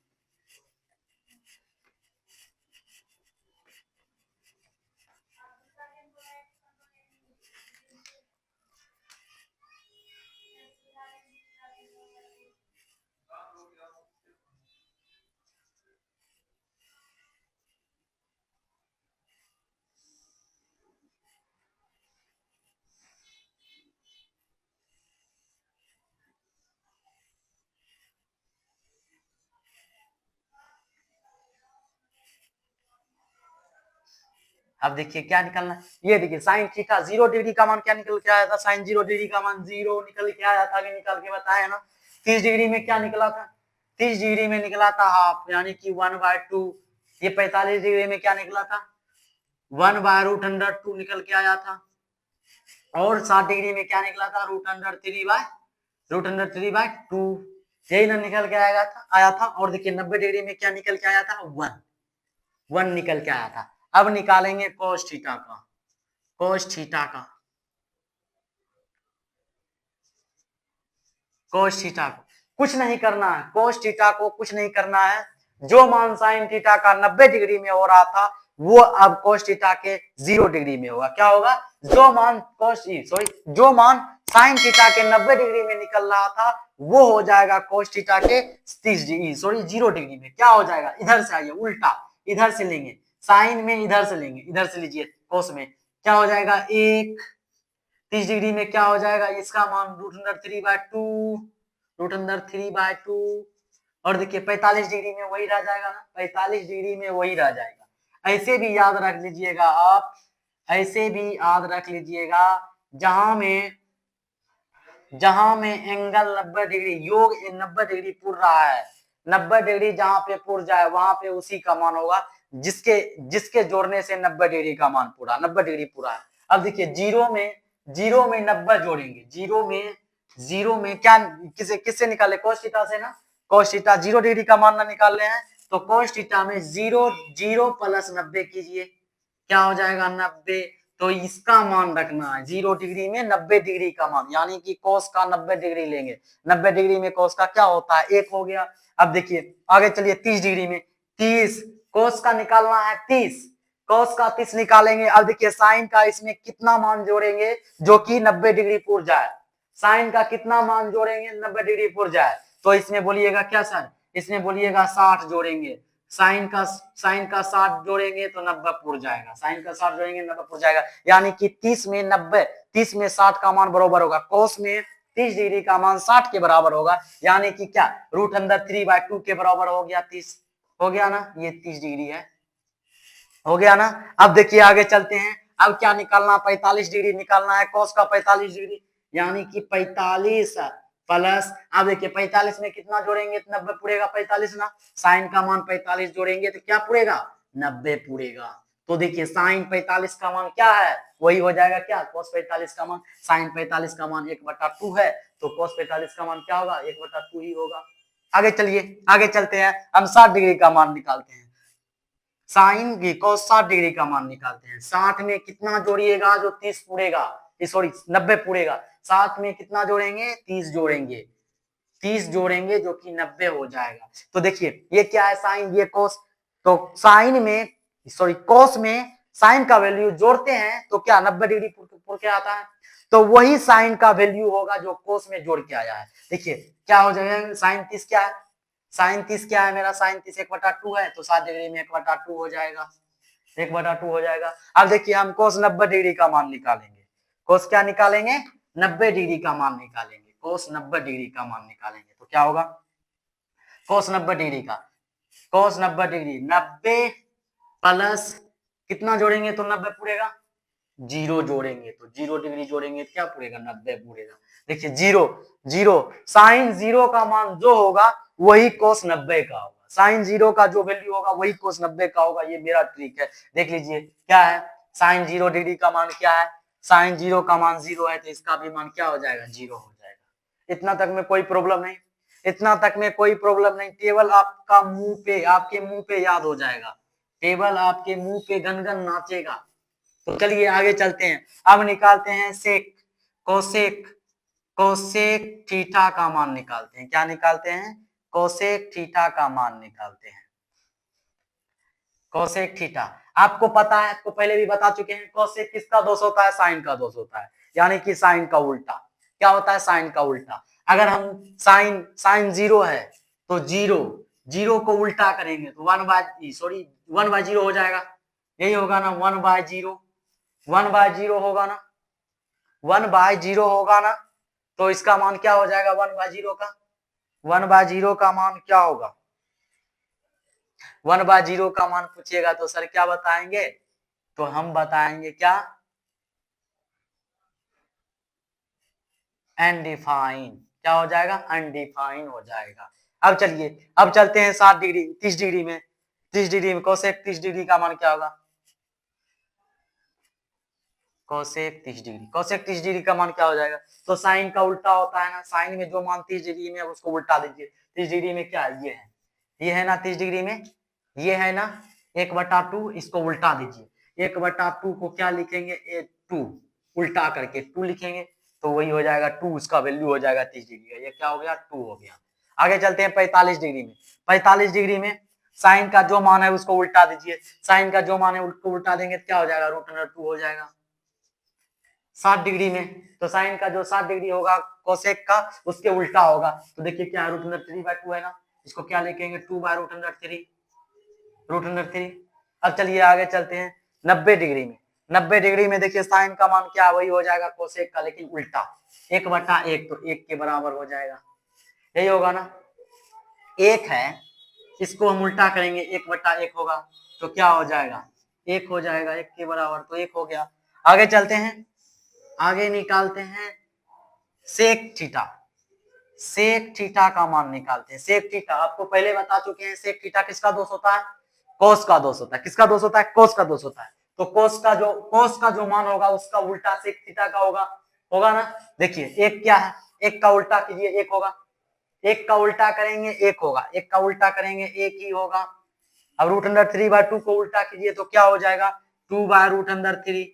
अब देखिए क्या निकलना है, ये देखिए साइन थीटा 0 डिग्री का मान क्या निकल के आया था, साइन 0 डिग्री का मान 0 निकल के आया था, आगे निकाल के बताया ना। 30 डिग्री में क्या निकला था, 30 डिग्री में निकला था हाफ, यानी कि 1/2। ये 45 डिग्री में क्या निकला था, 1/√2 निकल के आया था, और 60 डिग्री में क्या निकला था, √3/2, यही ना निकल के आया था। और देखिए 90 डिग्री में क्या निकल के आया था, 1 निकल के आया था। अब निकालेंगे cos थीटा का, cos थीटा का, cos थीटा को कुछ नहीं करना है, cos थीटा को कुछ नहीं करना है। जो मान sin थीटा का 90 डिग्री में हो रहा था, वो अब cos थीटा के 0 डिग्री में होगा। क्या होगा, जो मान जो मान sin थीटा के 90 डिग्री में निकल रहा था, वो हो जाएगा cos थीटा के 0 डिग्री में। क्या हो जाएगा, इधर से आइए, उल्टा इधर से लेंगे, साइन में इधर से लेंगे, इधर से लीजिए कोस में, क्या हो जाएगा, 30 डिग्री में क्या हो जाएगा, इसका मान √3/2, और देखिए 45 डिग्री में वही रह जाएगा ना, 45 डिग्री में वही रह जाएगा। ऐसे भी याद रख लीजिएगा आप, ऐसे भी याद रख लीजिएगा, जहां में एंगल 90 डिग्री, योग 90 डिग्री पुर रहा है, 90 डिग्री जहां पे पुर जाए वहां पे उसी का मान होगा, जिसके जोड़ने से 90 डिग्री का मान पूरा, 90 डिग्री पूरा है। अब देखिए 0 में 90 जोड़ेंगे, 0 में क्या, किससे निकाले, cos थीटा से ना, cos थीटा 0 डिग्री का मान ना निकाल रहे हैं, तो cos थीटा में 0 प्लस 90 कीजिए, क्या हो जाएगा, 90। तो इसका मान रखना है 0 डिग्री में 90 डिग्री का मान, यानी कि cos का 90 डिग्री लेंगे, 90 डिग्री में cos का क्या होता है, 1 हो गया। अब देखिए आगे चलिए, 30 डिग्री में 30, cos का निकालना है 30, cos का 30 निकालेंगे। अब देखिए साइन का इसमें कितना मान जोड़ेंगे जो कि 90 डिग्री पुर जाए, साइन का कितना मान जोड़ेंगे 90 डिग्री पुर जाए, तो इसमें बोलिएगा क्या सर, इसमें बोलिएगा 60 जोड़ेंगे, साइन का 60 जोड़ेंगे तो 90 पुर जाएगा, साइन का 60 जोड़ेंगे 90 पुर जाएगा, यानी कि 30 में 90, 30 में 60 का मान बराबर होगा, कोस में 30 डिग्री का मान 60 के बराबर होगा, यानी कि क्या, √3/2 के बराबर हो गया, 30 हो गया ना, ये 30 डिग्री है, हो गया ना। अब देखिए आगे चलते हैं, अब क्या निकालना, 45 डिग्री निकालना है, कोस का 45 डिग्री, यानी कि 45 प्लस, अब देखिए 45 में कितना जोड़ेंगे तो 90 पूरेगा, 45 ना, साइन का मान 45 जोड़ेंगे तो क्या पूरेगा, 90 पूरेगा। तो देखिए साइन 45 का मान क्या है, वही हो जाएगा क्या, कोस 45 का मान, साइन 45 का मान 1/2 है, तो कोस 45 का मान क्या होगा, 1/2 ही होगा। आगे चलिए, आगे चलते हैं, हम 60 डिग्री का मान निकालते हैं, साइन की cos 60 डिग्री का मान निकालते हैं। 60 में कितना जोड़िएगा जो 30 पूरेगा, सॉरी 90 पूरेगा, 60 में कितना जोड़ेंगे, 30 जोड़ेंगे, 30 जोड़ेंगे जो कि 90 हो जाएगा। तो देखिए ये क्या है, साइन, ये कोस, तो साइन में सॉरी कोस में साइन का वैल्यू जोड़ते हैं तो क्या 90 डिग्री पुर के आता है, तो वही साइन का वैल्यू होगा जो कोस में जोड़ के आया है। देखिए क्या हो जाएगा, साइन 30 क्या है, साइन 30 क्या है मेरा, साइन 30 1/2 है, तो 60 डिग्री में 1/2 हो जाएगा, 1/2 हो जाएगा। अब देखिए हम कोस 90 डिग्री का मान निकालेंगे, कोस क्या निकालेंगे, 90 डिग्री का मान निकालेंगे, कोस 90 डिग्री का मान निकालेंगे तो क्या होगा, कोस 90 डिग्री का, कोस 90 डिग्री 90 प्लस कितना जोड़ेंगे तो 90 पूरेगा, जीरो जोड़ेंगे तो 0 डिग्री जोड़ेंगे क्या पूरेगा, 90 पूरेगा। देखिए जीरो जीरो, साइन जीरो का मान जो होगा वही कोस 90 का होगा, साइन जीरो का जो वैल्यू होगा वही कोस 90 का होगा, ये मेरा ट्रिक है। देख लीजिए क्या है, साइन 0 डिग्री का मान क्या है, साइन जीरो का मान 0 है तो इसका भी मान क्या हो जाएगा, 0 हो जाएगा। इतना तक में कोई प्रॉब्लम नहीं, इतना तक में कोई प्रॉब्लम नहीं, टेबल आपका मुंह पे, आपके मुंह पे याद हो जाएगा, टेबल आपके मुंह पे गनगन नाचेगा। तो चलिए आगे चलते हैं, अब निकालते हैं सेक, कोसेक, कोसेक थीटा का मान निकालते हैं, क्या निकालते हैं, कोसेक थीटा का मान निकालते हैं, कोसेक थीटा। आपको पता है, आपको पहले भी बता चुके हैं, कोसेक किसका दोष होता है, साइन का दोष होता है, यानी कि साइन का उल्टा। क्या होता है, साइन का उल्टा। अगर हम साइन साइन 0 है तो जीरो, जीरो को उल्टा करेंगे तो 1/0 हो जाएगा, यही होगा ना, 1/0, 1/0 होगा ना, 1/0 होगा ना, तो इसका मान क्या हो जाएगा, 1/0 का, 1/0 का मान क्या होगा, 1/0 का मान पूछिएगा तो सर क्या बताएंगे, तो हम बताएंगे क्या, अनडिफाइन, क्या हो जाएगा, अनडिफाइन हो जाएगा। अब चलिए, अब चलते हैं 60 डिग्री 30 डिग्री में, 30 डिग्री में कोसेक 30 डिग्री का मान क्या होगा, कोसेक 30 डिग्री, कोसेक 30 डिग्री का मान क्या हो जाएगा, तो साइन का उल्टा होता है ना, साइन में जो मान 30 डिग्री में उसको उल्टा दीजिए, 30 डिग्री में क्या है, ये है ना 30 डिग्री में, ये है ना 1/2, इसको उल्टा दीजिए, 1/2 को क्या लिखेंगे, 2 उल्टा करके 2 लिखेंगे तो वही हो जाएगा 2, उसका वैल्यू हो जाएगा 30 डिग्री का, ये क्या हो गया, 2 हो गया। आगे चलते हैं 45 डिग्री में, 45 डिग्री में साइन का जो मान है उसको उल्टा दीजिए, साइन का जो मान है उसको उल्टा देंगे तो क्या हो जाएगा, √2 हो जाएगा। 60 डिग्री में तो साइन का जो 60 डिग्री होगा कोसेक का उसके उल्टा होगा, तो देखिए क्या है, √3/2 है ना, इसको क्या लिखेंगे, 2/√3, √3। अब चलिए आगे चलते हैं 90 डिग्री में, 90 डिग्री में देखिए साइन का मान क्या वही हो जाएगा कोसेक का, लेकिन उल्टा, 1/1 तो 1 के बराबर हो जाएगा, यही होगा ना, 1 है, इसको हम उल्टा करेंगे 1/1 होगा तो क्या हो जाएगा, 1 हो जाएगा, 1 के बराबर, तो 1 हो गया। आगे चलते हैं, आगे निकालते हैं सेक थीटा, सेक थीटा का मान निकालते हैं, सेक थीटा आपको पहले बता चुके हैं, सेक थीटा किसका दोष होता है, कोस का दोष होता है, किसका दोष होता है, कोस का दोष होता है, तो कोस का जो मान होगा उसका उल्टा सेक थीटा का होगा, होगा ना। देखिए एक क्या है, एक का उल्टा कीजिए, एक होगा, एक का उल्टा करेंगे एक होगा, एक का उल्टा करेंगे एक ही होगा। अब √3/2 को उल्टा कीजिए तो क्या हो जाएगा, 2/√3,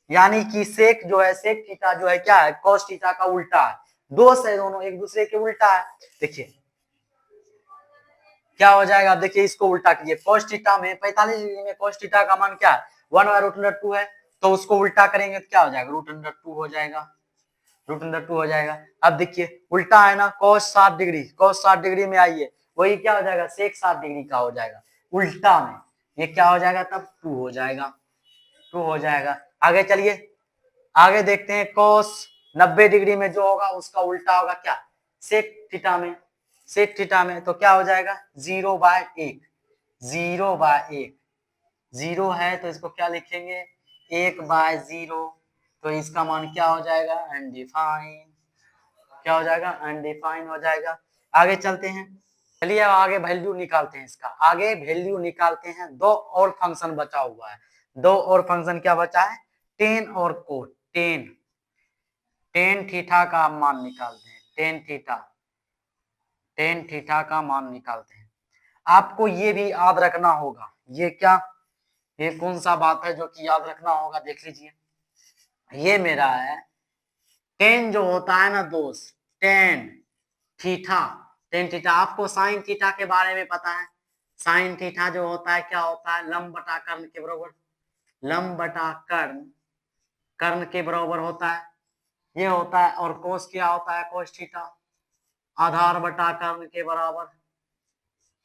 यानी कि सेक जो है, सेक थीटा जो है क्या है, कॉस थीटा का उल्टा है, दोष है, दोनों एक दूसरे के उल्टा है। देखिए क्या हो जाएगा, देखिए इसको उल्टा कीजिए, कॉस थीटा में 45 डिग्री में कॉस थीटा का मान क्या है, 1/√2 है, तो उसको उल्टा करेंगे तो क्या हो जाएगा, √2 हो जाएगा, √2 हो जाएगा। अब देखिए उल्टा है ना, कॉस 60 डिग्री, कॉस 60 डिग्री में आइए, वही क्या हो जाएगा, सेक 60 डिग्री का हो जाएगा, उल्टा में ये क्या हो जाएगा, तब 2 हो जाएगा, 2 हो जाएगा। आगे चलिए, आगे देखते हैं, कोस 90 डिग्री में जो होगा उसका उल्टा होगा क्या, सेक थीटा में, सेक थीटा में तो क्या हो जाएगा, 0/1, 0/1, 0 है तो इसको क्या लिखेंगे, 1/0, तो इसका मान क्या हो जाएगा, अनडिफाइन, क्या हो जाएगा, अनडिफाइन हो जाएगा। आगे चलते हैं, चलिए अब आगे वैल्यू निकालते हैं, इसका आगे वैल्यू निकालते हैं, दो और फंक्शन बचा हुआ है, दो और फंक्शन क्या बचा है, टेन और कोट, टेन, टेन थीटा का मान निकालते हैं, टेन थीटा, टेन थीटा का मान निकालते हैं। आपको ये भी याद रखना होगा, ये क्या, ये कौन सा बात है जो कि याद रखना होगा, देख लीजिए, ये मेरा है टेन जो होता है ना दोस्त, टेन थीटा, टेन थीटा। आपको साइन थीटा के बारे में पता है, साइन थीटा जो होता है क्या होता है, लंब बटा कर्ण के बराबर, लंब बटा कर्ण, कर्ण के बराबर होता है, ये होता है। और कोस क्या होता है, कोस थीटा, आधार बटा कर्ण के बराबर,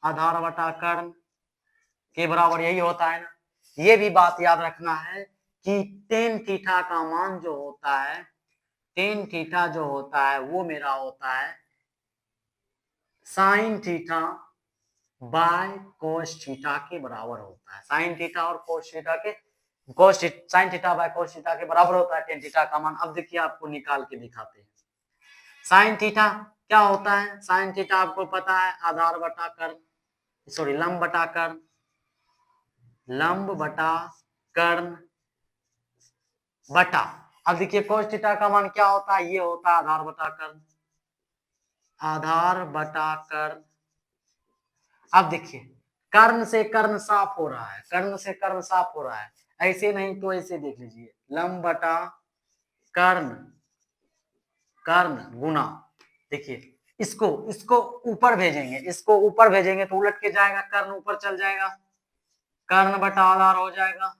आधार बटा कर्ण के बराबर, यही होता है ना। ये भी बात याद रखना है कि टेन थीटा का मान जो होता है, टेन थीटा जो होता है वो मेरा होता है sine theta by cos theta के बराबर होता है। साइन थीटा और कोस थीटा के, sine theta by cos theta के बराबर होता है टेन थीटा का मान। अब देखिए आपको निकाल के दिखाते हैं। साइन थीटा क्या होता है, साइन थीटा आपको पता है आधार बटा कर्ण, सॉरी लंब बटा कर्ण, लंब बटा कर्ण बटा, अब देखिए कोस थीटा का मान क्या होता है, ये होता है आधार बटा कर्ण, आधार बटा कर्ण। अब देखिए कर्ण से कर्ण साफ हो रहा है, कर्ण से कर्ण साफ हो रहा है, ऐसे नहीं तो ऐसे देख लीजिए, लंब बटा कर्ण, कर्ण गुना, देखिए इसको इसको ऊपर भेजेंगे, इसको ऊपर भेजेंगे तो उलट के जाएगा, कर्ण ऊपर चल जाएगा, कर्ण बटा आधार हो जाएगा,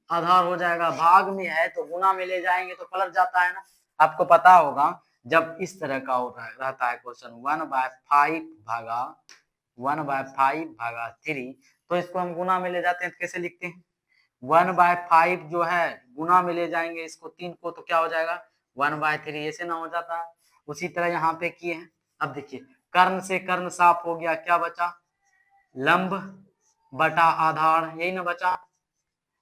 आधार हो जाएगा, भाग में है तो गुना में ले जाएंगे तो पलट जाता है ना। आपको पता होगा जब इस तरह का होता है, रहता है क्वेश्चन 1/5 भागा 1/5/3, तो इसको हम गुना में ले जाते हैं तो कैसे लिखते हैं, 1/5 जो है गुना में ले जाएंगे इसको 3 को तो क्या हो जाएगा 1/3, ऐसे ना हो जाता। उसी तरह यहाँ पे किए हैं। अब देखिए कर्ण से कर्ण साफ हो गया, क्या बचा, लंब बटा आधार, यही ना बचा,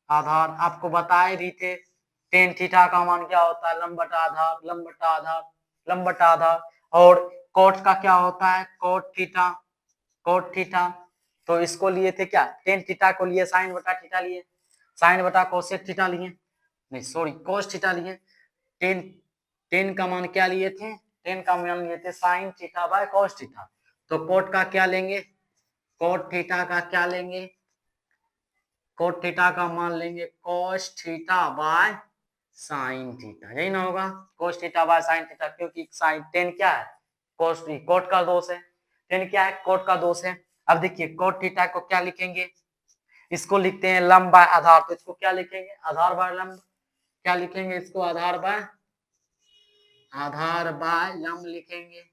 आधार। आपको बताए भी थे टेन थीटा का मान क्या होता है, लंब बटा आधार, लंब बटा आधार, लंब बटा आधार। और कोट का क्या होता है, कोट थीटा, कोट थीटा। तो इसको लिए थे क्या, टेन थीटा को लिए साइन बटा थीटा लिए, साइन बटा कोसेक थीटा लिए, नहीं सॉरी कोस थीटा लिए। टेन, टेन का मान क्या लिए थे, टेन का मान लिए थे sine theta by cos theta. तो कोट का क्या लेंगे, कोट थीटा का क्या लेंगे, कोट थीटा का मान लेंगे cos theta by sine theta, यही ना होगा, cos theta by sine theta, क्योंकि साइन टेन क्या है, कोस कोट का दोष है, टेन क्या है, कोट का दोष है। अब देखिए कोट थीटा को क्या लिखेंगे, इसको लिखते हैं लंब बाय आधार, तो इसको क्या लिखेंगे, आधार बाय लंब, क्या लिखेंगे इसको, आधार बाय, आधार बाय लंब लिखेंगे,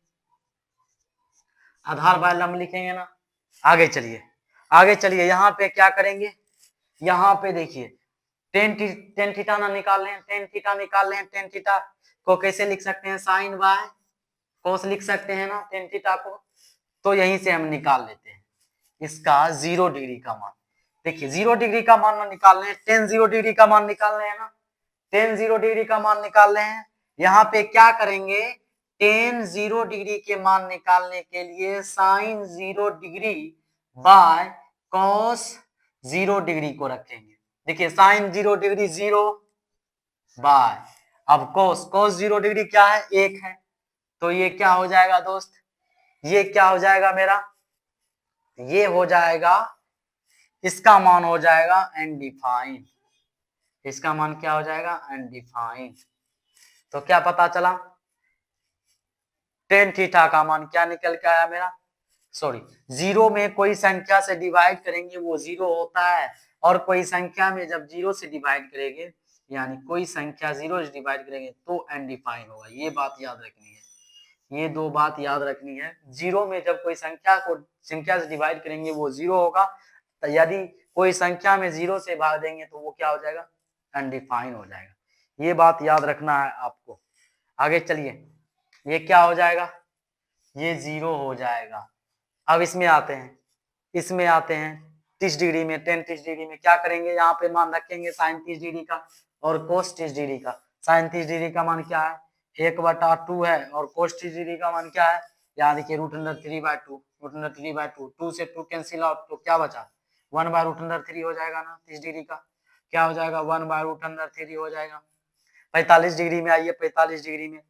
आधार बाय लंब लिखेंगे ना। आगे चलिए, आगे चलिए, यहाँ पे क्या करेंगे, यहाँ पे देखिए टेन थीटा ना निकाल रहे हैं, टेन थीटा निकाल रहे हैं, टेन थीटा को कैसे लिख सकते हैं, साइन बाय कोस लिख सकते हैं ना टेन थीटा को। तो यहीं से हम निकाल लेते हैं इसका 0 डिग्री का मान। देखिए 0 डिग्री का मान ना निकाल रहे हैं, टेन 0 डिग्री का मान निकाल रहे हैं ना, टेन 0 डिग्री का मान निकाल रहे हैं। यहाँ पे क्या करेंगे, टेन 0 डिग्री के मान निकालने के लिए sine 0 degree by cos 0 degree को रखेंगे। देखिए साइन 0 डिग्री 0 बाय, अब कोस, कोस 0 डिग्री क्या है, 1 है, तो ये क्या हो जाएगा दोस्त, ये क्या हो जाएगा मेरा, ये हो जाएगा, इसका मान हो जाएगा अनडिफाइंड, इसका मान क्या हो जाएगा अनडिफाइंड। तो क्या पता चला, टेन थीटा का मान क्या निकल के आया मेरा, सॉरी जीरो में कोई संख्या से डिवाइड करेंगे वो जीरो होता है, और कोई संख्या में जब जीरो से डिवाइड करेंगे, यानी कोई संख्या जीरो से डिवाइड करेंगे तो अनडिफाइंड होगा। ये बात याद रखनी है, ये दो बात याद रखनी है। जीरो में जब कोई संख्या को संख्या से डिवाइड करेंगे वो जीरो होगा, तो यदि कोई संख्या में जीरो से भाग देंगे तो वो क्या हो जाएगा, अनडिफाइंड हो जाएगा। ये बात याद रखना है आपको। आगे चलिए, ये क्या हो जाएगा, ये जीरो हो जाएगा। अब इसमें आते हैं, इसमें आते हैं 30 डिग्री में, टेन 30 डिग्री में क्या करेंगे, यहाँ पे मान रखेंगे साइन 30 डिग्री का और कोस 30 डिग्री का। साइन 30 डिग्री का मान क्या है, 1/2 है, और कोस 30 डिग्री का मान क्या है, यहाँ देखिए √3/2, √3/2, 2 से 2 कैंसिल आउट, तो क्या बचा 1/√3 हो जाएगा ना 30 डिग्री का, क्या हो जाएगा 1/√3 हो जाएगा। 45 डिग्री में आइए, 45 डिग्री में,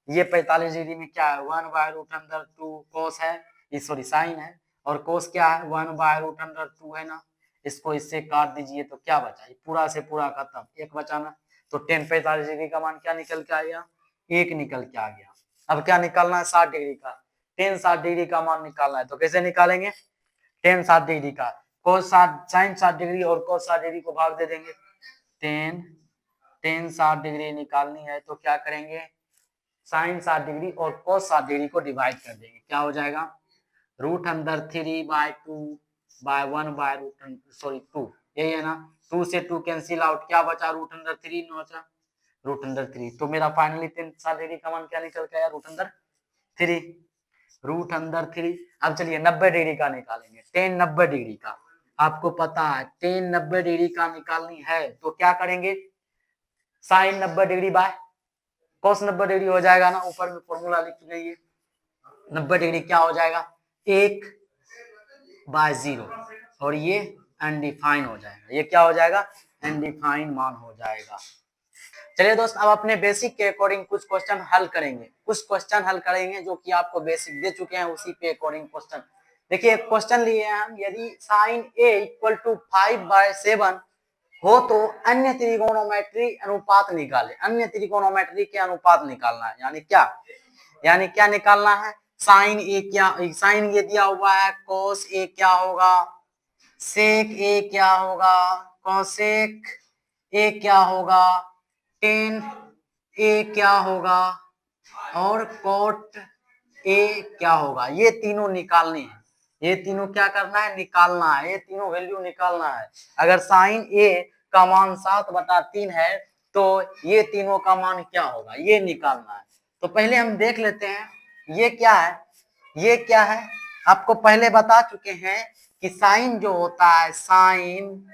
ये 45 डिग्री में क्या है 1/√2 कोस है, ये सॉरी साइन है, और कोस क्या है 1/√2 है ना। इसको इससे काट दीजिए तो क्या बचा, पूरा से पूरा खत्म, एक बचा ना। तो टेन 45 डिग्री का मान क्या निकल के आ गया, एक निकल के आ गया। अब क्या निकालना है, 60 डिग्री का। टेन 60 डिग्री का मान निकालना है, तो कैसे निकालेंगे, टेन 60 डिग्री का कोस 60 साइन 60 डिग्री और कोस 60 डिग्री को भाग दे देंगे। टेन 60 डिग्री निकालनी है तो क्या करेंगे, साइन 60 डिग्री और कोस 60 डिग्री को डिवाइड कर देंगे, क्या हो जाएगा, रूट अंदर 3/2/1/2, यही है ना। 2 से 2 कैंसिल आउट, क्या बचा, रूट अंदर 3 बचा, रूट अंडर 3। तो मेरा फाइनली 10 60 डिग्री का मान क्या निकल के आया, रूट अंदर 3, रूट अंदर 3। अब चलिए 90 डिग्री का निकालेंगे, टेन 90 डिग्री का, आपको पता है टेन 90 डिग्री का निकालनी है तो क्या करेंगे, sine 90 degree by cos 90 degree हो जाएगा ना, ऊपर में फॉर्मूला लिख लीजिए। 90 डिग्री क्या हो जाएगा, 1/0, और ये अनडिफाइन हो जाएगा, ये क्या हो जाएगा, अनडिफाइन मान हो जाएगा। चलिए दोस्त, अब अपने बेसिक के अकॉर्डिंग कुछ क्वेश्चन हल करेंगे, कुछ क्वेश्चन हल करेंगे जो कि आपको बेसिक दे चुके हैं, उसी पे अकॉर्डिंग क्वेश्चन। देखिए क्वेश्चन लिए हैं हम, यदि साइन a इक्वल टू 5/7 हो तो अन्य त्रिकोणोमेट्री अनुपात निकाले, अन्य त्रिकोणोमेट्री के अनुपात निकालना है, यानी क्या निकालना है, साइन ए क्या, साइन ये दिया हुआ है, कोस ए क्या होगा, सेक ए क्या होगा, कोसेक ए क्या होगा, टेन ए क्या होगा, और कोट ए क्या होगा, ये तीनों निकालने हैं, ये तीनों क्या करना है, निकालना है, ये तीनों वैल्यू निकालना है। अगर साइन ए का मान 7/3 है तो ये तीनों का मान क्या होगा, ये निकालना है। तो पहले हम देख लेते हैं ये क्या है, ये क्या है, आपको पहले बता चुके हैं कि साइन जो होता है, साइन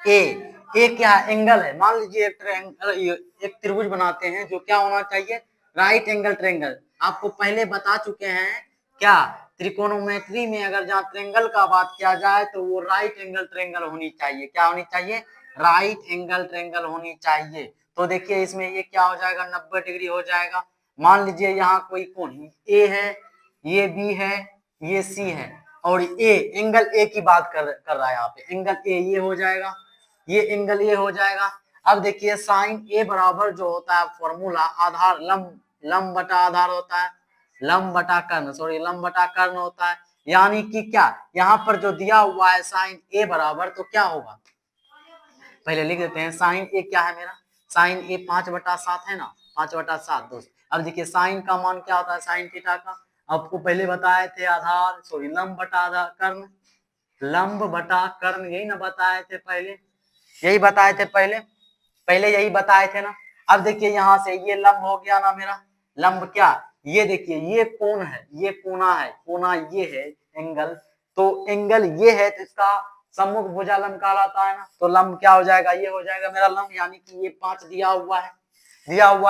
ए क्या एंगल है, मान लीजिए एक त्रिभुज बनाते हैं, जो क्या होना चाहिए, राइट एंगल ट्रायंगल। आपको पहले बता चुके हैं क्या, त्रिकोणोमेट्री में अगर जहाँ ट्रायंगल का बात किया जाए तो वो राइट एंगल ट्रायंगल होनी चाहिए, क्या होनी चाहिए, राइट एंगल ट्रायंगल होनी चाहिए। तो देखिए इसमें ये क्या हो जाएगा, 90 डिग्री हो जाएगा। मान लीजिए यहाँ कोई कोण ए है, ये बी है, ये सी है, और ए एंगल ए की बात कर रहा है, यहाँ पे एंगल ए ये हो जाएगा, ये एंगल ये हो जाएगा। अब देखिए साइन ए बराबर जो होता है फॉर्मूला, आधार लंब बटा आधार होता है, लंब बटा कर्ण, सॉरी लंब बटा कर्ण होता है। यानी कि क्या, यहाँ पर जो दिया हुआ है साइन ए बराबर, तो क्या होगा, पहले लिख देते हैं, साइन ए क्या है मेरा, साइन ए 5/7 है ना, 5/7 दोस्त। अब देखिए साइन का मान क्या होता है, साइन थीटा का, आपको पहले बताए थे आधार, सॉरी लंब बटा आधार कर्ण, लंब बटा कर्ण, यही ना बताए थे पहले, यही बताए थे पहले, पहले यही बताए थे ना। अब देखिए यहाँ से ये लंब हो गया ना मेरा, लंब क्या, ये देखिए ये कोण है, ये कोना है, कोना ये है एंगल, तो एंगल ये है तो इसका सम्मुख भुजा लंब कहलाता है ना। तो लंब क्या हो जाएगा, ये हो जाएगा मेरा लंब, यानी कि ये 5 दिया हुआ है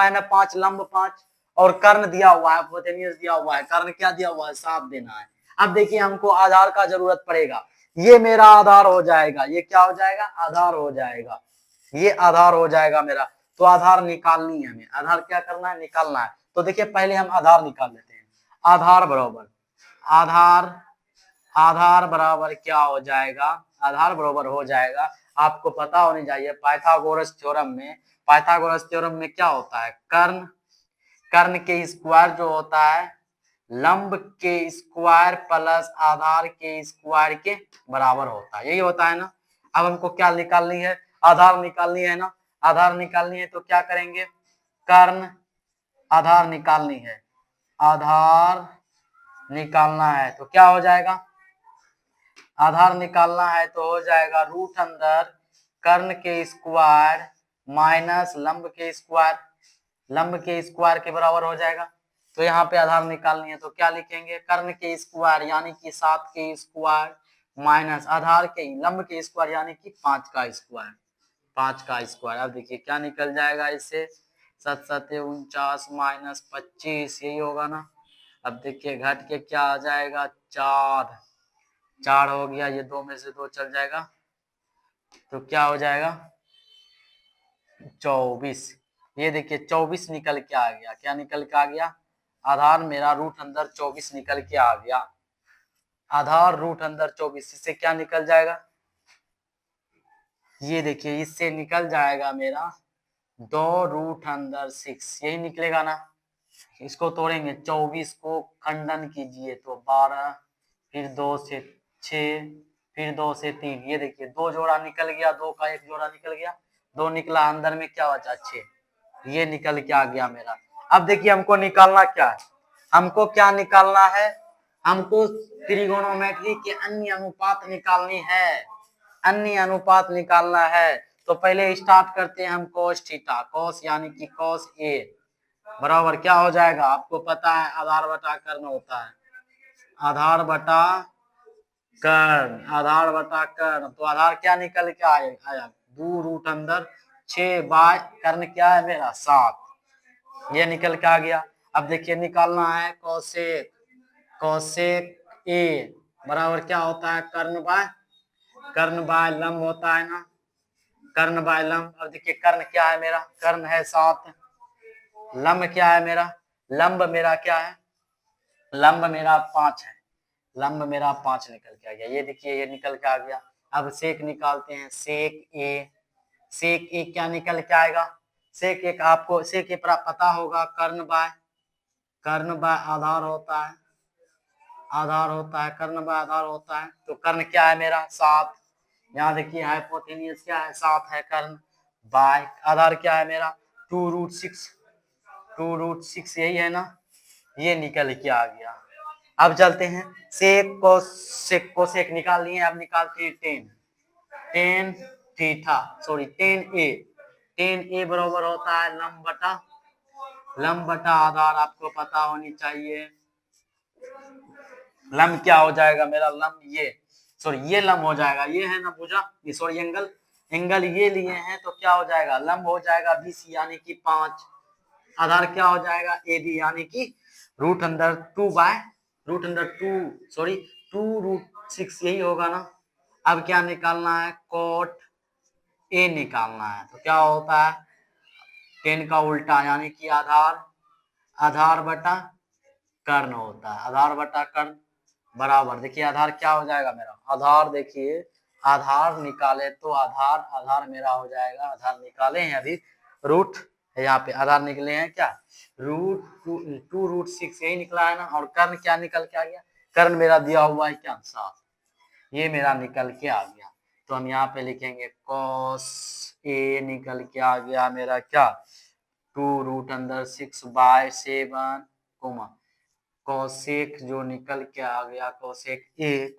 ना, 5 लंब 5, और कर्ण दिया हुआ है, हाइपोटेन्यूज दिया हुआ है, कर्ण क्या दिया हुआ है, 7 देना है। अब देखिए हमको आधार का जरूरत पड़ेगा, ये मेरा आधार हो जाएगा, ये क्या हो जाएगा, आधार हो जाएगा, ये आधार हो जाएगा मेरा। तो आधार निकालनी है हमें, आधार क्या करना है, निकालना है। तो देखिए पहले हम आधार निकाल लेते हैं, आधार बराबर आधार, आधार बराबर क्या हो जाएगा, आधार बराबर हो जाएगा, आपको पता होनी चाहिए पाइथागोरस थ्योरम में, पाइथागोरस थ्योरम में क्या होता है, कर्ण, कर्ण के स्क्वायर जो होता है लंब के स्क्वायर प्लस आधार के स्क्वायर के बराबर होता है, यही होता है ना। अब हमको क्या निकालनी है, आधार निकालनी है ना, आधार निकालनी है तो क्या करेंगे, कर्ण, आधार निकालनी है, आधार निकालना है तो क्या हो जाएगा, आधार निकालना है तो हो जाएगा रूट अंदर कर्ण के स्क्वायर माइनस लंब के स्क्वायर, लंब के स्क्वायर के बराबर हो जाएगा। तो यहाँ पे आधार निकालनी है तो क्या लिखेंगे, कर्ण के स्क्वायर यानी कि 7 के स्क्वायर माइनस आधार के लंब के स्क्वायर यानी कि 5 का स्क्वायर, 5 का स्क्वायर। अब देखिए क्या निकल जाएगा इससे, 7 7 49 माइनस 25, यही होगा ना। अब देखिए घट के क्या आ जाएगा, 4, 4 हो गया, ये 2 में से 2 चल जाएगा, तो क्या हो जाएगा 24। ये देखिए 24 निकल के आ गया, क्या निकल के आ गया, आधार मेरा रूट अंदर 24 निकल के आ गया, आधार रूट अंदर 24, इससे क्या निकल जाएगा, ये देखिए इससे निकल जाएगा मेरा 2 रूट अंदर 6, यही निकलेगा ना। इसको तोड़ेंगे, 24 को खंडन कीजिए तो 12, फिर 2 से 6, फिर 2 से 3। ये देखिए 2 जोड़ा निकल गया, 2 का 1 जोड़ा निकल गया, 2 निकला, अंदर में क्या बचा 6, ये निकल के आ गया मेरा। अब देखिए हमको निकालना क्या है, हमको क्या निकालना है, हमको त्रिगोनोमेट्री के अन्य अनुपात निकालनी है, अन्य अनुपात निकालना है। तो पहले स्टार्ट करते हैं हम cos थीटा, cos यानी कि cos A बराबर क्या हो जाएगा, आपको पता है आधार बटा कर्ण होता है, आधार बटा कर्ण, आधार बटा कर्ण। तो आधार क्या निकल के आया 2 रूट अंदर 6 बाय कर्ण क्या है मेरा 7, ये निकल के आ गया। अब देखिए निकालना है कोसेक, कोसेक ए बराबर क्या होता है कर्ण बाय लंब होता है ना, कर्ण बाय लंब। अब देखिए कर्ण क्या है मेरा, कर्ण है 7, लंब क्या है मेरा, लंब मेरा क्या है, लंब मेरा 5 है, लंब मेरा 5 निकल के आ गया। ये देखिए ये निकल के आ गया। अब सेक निकालते हैं, सेक ए, सेक ए क्या निकल के आएगा, सेक एक आपको सेक ए पता होगा कर्ण बाय आधार होता है, आधार होता है, कर्ण बाय आधार होता है। तो कर्ण क्या है मेरा 7, यहाँ देखिए हाइपोटेन्यूज क्या है 7 है, कर्ण बाय आधार क्या है मेरा 2√6, 2√6 यही है ना, ये निकल के आ गया। अब चलते हैं सेक कोसेक निकाल लिए, अब निकालते हैं टेन थीटा, सॉरी टेन ए बराबर होता है लंब बटा आधार, आपको पता होनी चाहिए। लंब क्या हो जाएगा मेरा, लंब ये सॉरी ये लंब हो जाएगा, ये है ना भुजा, ये सॉरी एंगल ये लिए हैं, तो क्या हो जाएगा लंब हो जाएगा 20 यानी कि 5, आधार क्या हो जाएगा एबी यानी कि √2 यही होगा ना। अब क्या निकालना है, कोट ए निकालना है। तो क्या होता है 10 का उल्टा यानी कि आधार बटा कर्ण होता है, आधार बटा कर्ण बराबर देखिए आधार क्या हो जाएगा मेरा, आधार देखिए आधार निकाले तो आधार मेरा हो जाएगा, आधार निकाले हैं अभी रूट, यहाँ पे आधार निकले हैं क्या √2 यही निकला है ना। और कर्ण क्या निकल के आ गया, कर्ण मेरा दिया हुआ है क्या 7, ये मेरा निकल के आ गया। तो हम यहाँ पे लिखेंगे cos A निकल के आ गया मेरा क्या 2√6/7 कोमा कोसेक जो निकल के आ गया कोसेक ए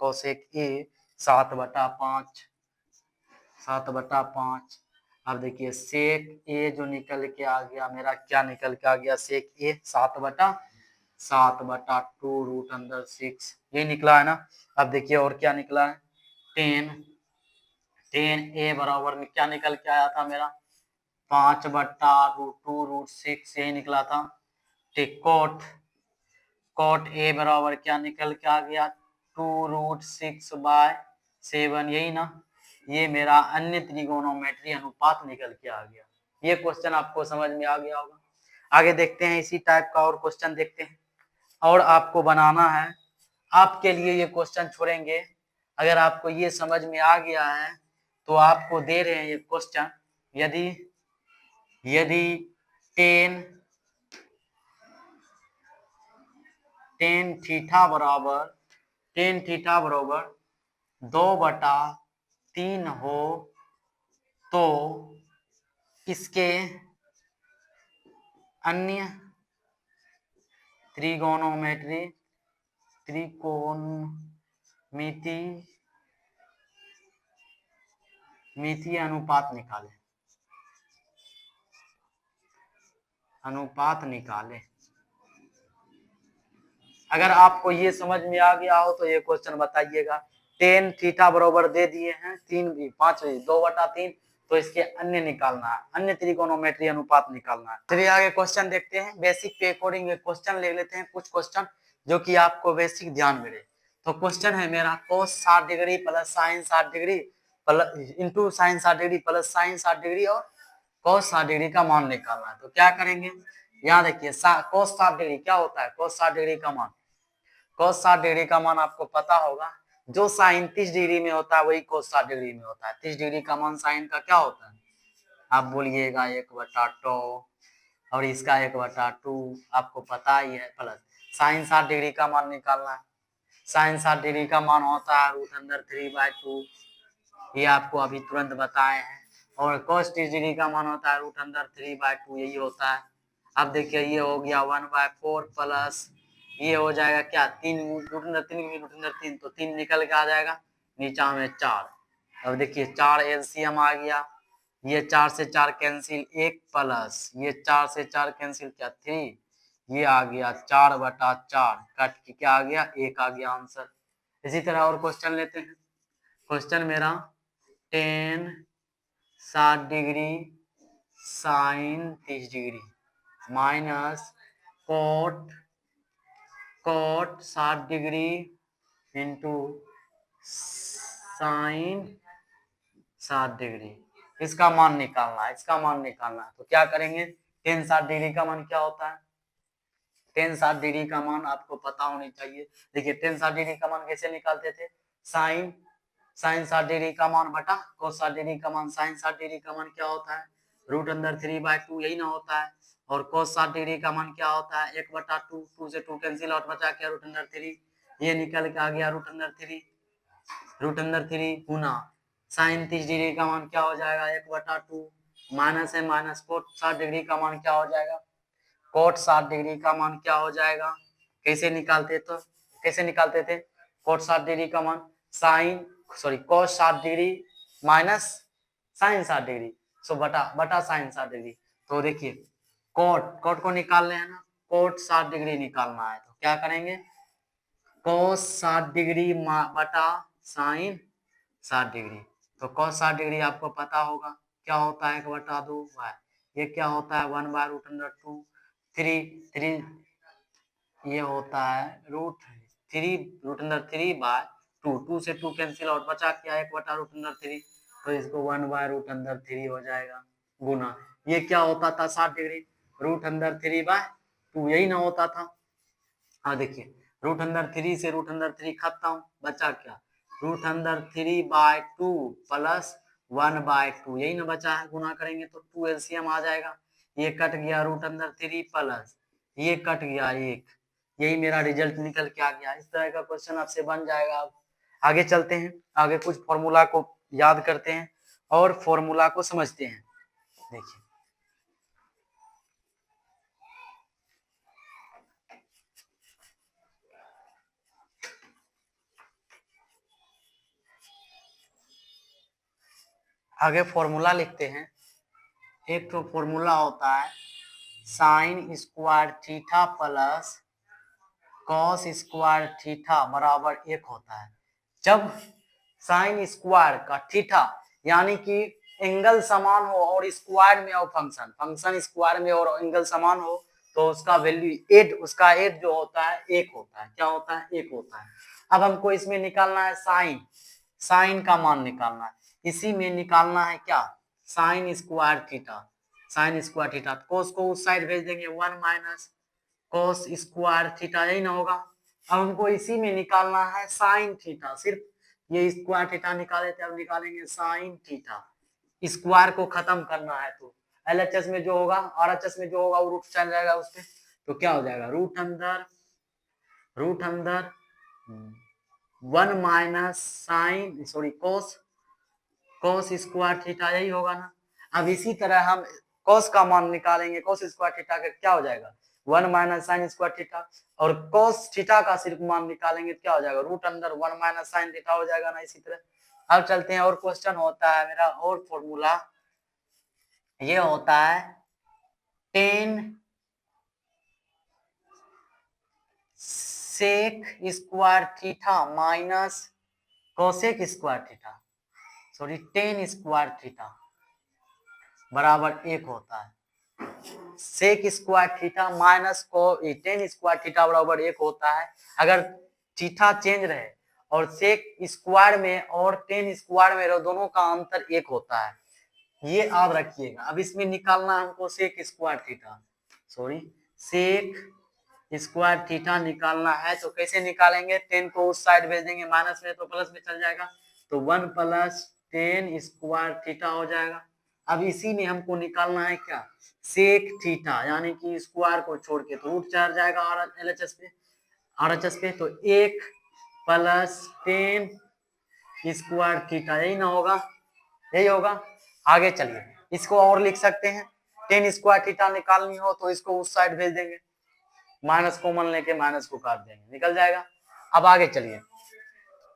7/5। अब देखिए सेक ए जो निकल के आ गया मेरा, क्या निकल के आ गया सेक ए 7/2√6 ये निकला है ना। अब देखिए और क्या निकला है, टेन ए बराबर में क्या निकल के आया था मेरा 5/2√6 यही निकला था। ठीक, कोट ए बराबर क्या निकल के आ गया 2√6/7 यही ना, ये मेरा अन्य त्रिकोणोमेट्री अनुपात निकल के आ गया। ये क्वेश्चन आपको समझ में आ गया होगा। आगे देखते हैं इसी टाइप का और क्वेश्चन देखते हैं, और आपको बनाना है, आपके लिए ये क्वेश्चन छोड़ेंगे। अगर आपको ये समझ में आ गया है तो आपको दे रहे हैं ये क्वेश्चन, यदि यदि टेन थीटा बराबर 2/3 हो तो इसके अन्य त्रिकोणमितीय अनुपात निकाले। अगर आपको ये समझ में आ गया हो तो ये क्वेश्चन बताइएगा। टेन थीटा बराबर दे दिए हैं 2/3, तो इसके अन्य निकालना है, अन्य त्रिकोणोमेट्री अनुपात निकालना है। चलिए आगे क्वेश्चन देखते हैं, बेसिक के अकॉर्डिंग क्वेश्चन ले लेते हैं, कुछ क्वेश्चन जो कि आपको बेसिक ध्यान में रहे। तो क्वेश्चन है मेरा cos 60 degree plus sign 60 degree into sine 60 degree plus sign 60 degree और cos 60 डिग्री का मान निकालना है। तो क्या करेंगे, यहाँ देखिए cos 60 डिग्री क्या होता है, cos 60 डिग्री का मान, cos 60 डिग्री का मान आपको पता होगा, जो साइन 30 डिग्री में होता है वही cos 60 डिग्री में होता है। 30 डिग्री का मान साइन का क्या होता है, आप बोलिएगा 1/2। और इसका 1/2 आपको पता ही है, प्लस साइन 60 डिग्री का मान निकालना है। साइन 60 डिग्री का मान होता है √3/2, ये आपको अभी तुरंत बताए हैं। और cos 30 डिग्री का मान होता है √3/2, यही होता है। अब देखिए ये हो गया 1/4 प्लस ये हो जाएगा क्या 3 √3 तो 3 निकल के आ जाएगा नीचा में 4। अब देखिए 4 एलसीएम आ गया, ये 4 से 4 कैंसिल 1 प्लस ये 4 से 4 कैंसिल क्या 3, ये आ गया 4/4 कट के क्या आ गया 1 आ गया आंसर। इसी तरह और क्वेश्चन लेते हैं। क्वेश्चन मेरा 10 60 degree sine 30 degree minus cot 60 degree into sine 60 degree, इसका मान निकालना है, इसका मान निकालना है। तो क्या करेंगे 10 60 डिग्री का मान क्या होता है, 10 60 डिग्री का मान आपको पता होनी चाहिए। देखिए 10 60 डिग्री का मान कैसे निकालते थे, साइन 60 डिग्री का मान बटा कोस 60 डिग्री का मान। साइन 60 डिग्री का मान क्या होता है √3/2 यही ना होता है। और कोस 60 डिग्री का मान क्या होता है 1/2, 2 से 2 कैंसिल आउट बचा के √3, ये निकल के आ गया √3 गुना साइन 30 डिग्री का मान क्या हो जाएगा 1/2 माइनस है माइनस कोट 60 डिग्री का मान क्या हो जाएगा, कोट 60 डिग्री का मान क्या हो जाएगा, कैसे निकालते थे कोट 60 डिग्री का मान कोस 60 डिग्री माइनस साइन 60 डिग्री, सो बटा साइन 60 डिग्री। तो देखिए कोट को निकालने है ना, कोट 60 डिग्री निकालना है तो क्या करेंगे कोस 60 डिग्री बटा साइन 60 डिग्री। तो कोस 60 डिग्री आपको पता होगा क्या होता है 1/2 ये क्या होता है 1/√2 3 ये होता है √3/2, 2 से 2 कैंसिल आउट बचा क्या 1/√3, तो इसको 1/√3 हो जाएगा गुना ये क्या होता था 60 डिग्री √3/2 यही ना होता था। हाँ देखिए √3 से √3 खत्म बचा क्या √3/2 प्लस 1/2 यही ना बचा है, गुना करेंगे तो 2 एलसीएम आ जाएगा, ये कट गया √3 प्लस ये कट गया 1, यही मेरा रिजल्ट निकल के आ गया। इस तरह का क्वेश्चन आपसे बन जाएगा। आगे चलते हैं, आगे कुछ फॉर्मूला को याद करते हैं और फॉर्मूला को समझते हैं। देखिए आगे फॉर्मूला लिखते हैं। एक तो फॉर्मूला होता है sine square theta plus cos square theta बराबर 1 होता है। जब साइन स्क्वायर का थीटा यानी कि एंगल समान हो और स्क्वायर में हो फंक्शन स्क्वायर में और एंगल समान हो तो उसका वैल्यू उसका एड जो होता है 1 होता है। क्या होता है 1 होता है। अब हमको इसमें निकालना है साइन का मान निकालना है, इसी में निकालना है क्या साइन स्क्वायर थीटा कोस को उस साइड भेज देंगे 1 माइनस कोस स्क्वायर थीटा यही ना होगा। अब हमको इसी में निकालना है साइन थीटा, सिर्फ ये स्क्वायर थीटा निकाले थे, अब निकालेंगे साइन थीटा। स्क्वायर को खत्म करना है तो एलएचएस में जो होगा आरएचएस में जो होगा वो रूट चल जाएगा उसपे, तो क्या हो जाएगा रूट अंदर 1 minus sine cos square theta यही होगा ना। अब इसी तरह हम कोस का मान निकालेंगे, कोस स्क्वायर थीटा का क्या हो जाएगा 1 माइनस साइन स्क्वायर थीटा, और कोस थीटा का सिर्फ मान निकालेंगे तो क्या हो जाएगा रूट अंदर 1 माइनस साइन थीटा हो जाएगा ना। इसी तरह अब चलते हैं और क्वेश्चन होता है मेरा और फॉर्मूला ये होता है 10 sec square theta minus cosec square theta 10 square theta बराबर 1 होता है। सेक स्क्वायर थीटा माइनस को 10 स्क्वायर थीटा बराबर 1 होता है। अगर थीटा चेंज रहे और सेक स्क्वायर में और 10 स्क्वायर में दोनों का अंतर 1 होता है, ये याद रखिएगा। अब इसमें निकालना हमको सेक स्क्वायर थीटा निकालना है तो कैसे निकालेंगे 10 को उस साइड भेज देंगे माइनस में तो प्लस में चल जाएगा, तो 1 प्लस 10 स्क्वायर थीटा हो जाएगा। अब इसी में हमको निकालना है क्या, सेक थीटा, यानी कि स्क्वायर को छोड़ के तो रूट चढ़ जाएगा RHS पे, RHS पे, तो 1 प्लस 10 स्क्वायर थीटा, यही ना होगा, यही होगा। आगे चलिए, इसको और लिख सकते हैं, 10 स्क्वायर थीटा निकालनी हो तो इसको उस साइड भेज देंगे, माइनस कॉमन लेके माइनस को काट देंगे, निकल जाएगा। अब आगे चलिए,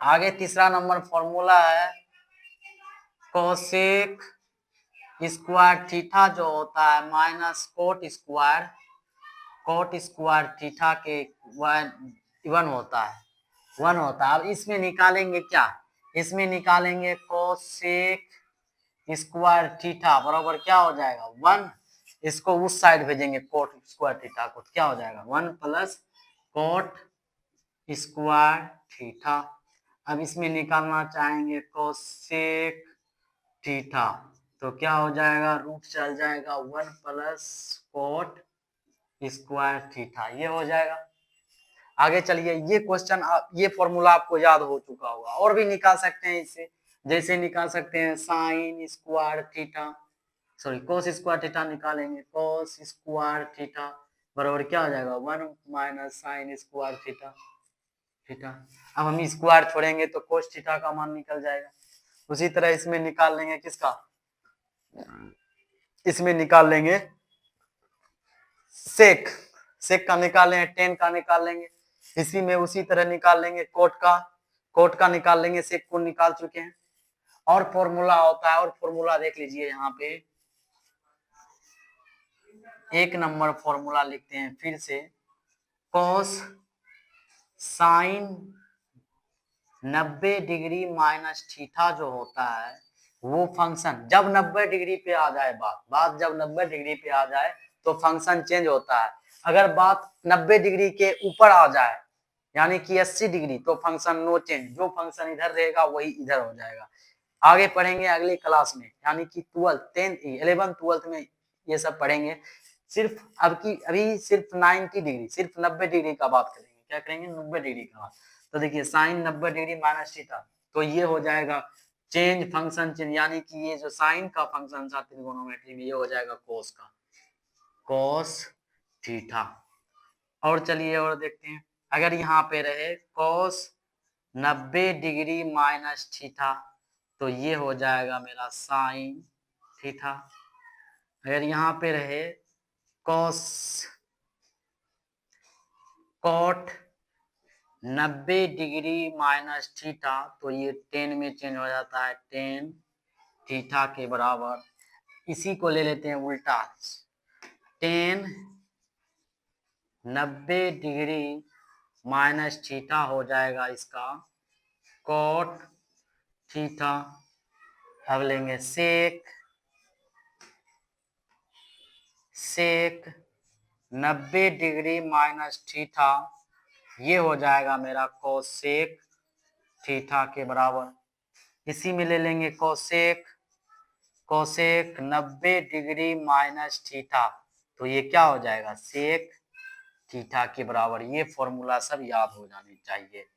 आगे तीसरा नंबर फॉर्मूला है कोसेक स्क्वायर थीटा जो होता है माइनस कोट स्क्वायर थीटा के 1 होता है, 1 होता है। अब इसमें निकालेंगे क्या, इसमें निकालेंगे कोसेक स्क्वायर थीटा बराबर क्या हो जाएगा 1, इसको उस साइड भेजेंगे कोट स्क्वायर थीटा को, क्या हो जाएगा 1 प्लस कोट स्क्वायर थीटा। अब इसमें निकालना चाहेंगे कोसेक थीटा, तो क्या हो जाएगा, रूट चल जाएगा 1 प्लस कोट स्क्वायर थीटा, ये हो जाएगा। आगे चलिए, ये क्वेश्चन ये फॉर्मूला आपको याद हो चुका होगा, और भी निकाल सकते हैं इससे, जैसे निकाल सकते हैं sine square theta, sorry cos square theta निकालेंगे, कोस स्क्वायर थीटा बराबर क्या हो जाएगा 1 minus sine square theta, theta. अब हम स्क्वायर छोड़ेंगे तो कोस थीटा का मान निकल जाएगा। उसी तरह इसमें निकाल लेंगे किसका, इसमें निकाल लेंगे सेक, सेक का निकाल लेंगे, 10 का निकाल लेंगे, इसी में उसी तरह निकाल लेंगे कोट का निकाल लेंगे, सेक को निकाल चुके हैं। और फॉर्मूला होता है, और फॉर्मूला देख लीजिए, यहाँ पे 1 नंबर फॉर्मूला लिखते हैं फिर से, cos sine 90 degree minus theta जो होता है वो फंक्शन जब 90 डिग्री पे आ जाए, बात जब 90 डिग्री पे आ जाए तो फंक्शन चेंज होता है। अगर बात 90 डिग्री के ऊपर आ जाए यानी कि 80 डिग्री तो फंक्शन नो चेंज, जो फंक्शन इधर रहेगा वही इधर हो जाएगा। आगे पढ़ेंगे अगली क्लास में, यानी कि 11th 12th में ये सब पढ़ेंगे। सिर्फ अभी सिर्फ 90 डिग्री, सिर्फ 90 डिग्री का बात करेंगे, क्या करेंगे 90 डिग्री का बात। तो देखिए साइन 90 डिग्री माइनस थीटा, तो ये हो जाएगा चेंज फंक्शन चेंज, यानी कि ये जो साइन का फंक्शन था त्रिगोनोमेट्री में ये हो जाएगा कोस का, कोस थीटा। और चलिए और देखते हैं, अगर यहाँ पे रहे कोस 90 डिग्री माइनस थीटा तो ये हो जाएगा मेरा साइन थीटा। अगर यहाँ पे रहे कोस कोट 90 डिग्री माइनस थीटा तो ये 10 में चेंज हो जाता है, 10 थीटा के बराबर। इसी को ले लेते हैं उल्टा, 10 90 डिग्री माइनस थीटा हो जाएगा इसका कोट थीटा। अब लेंगे सेक 90 डिग्री माइनस थीटा, ये हो जाएगा मेरा कोसेक थीटा के बराबर। इसी में ले लेंगे कोसेक 90 डिग्री माइनस थीटा, तो ये क्या हो जाएगा सेक थीटा के बराबर। ये फॉर्मूला सब याद हो जाने चाहिए।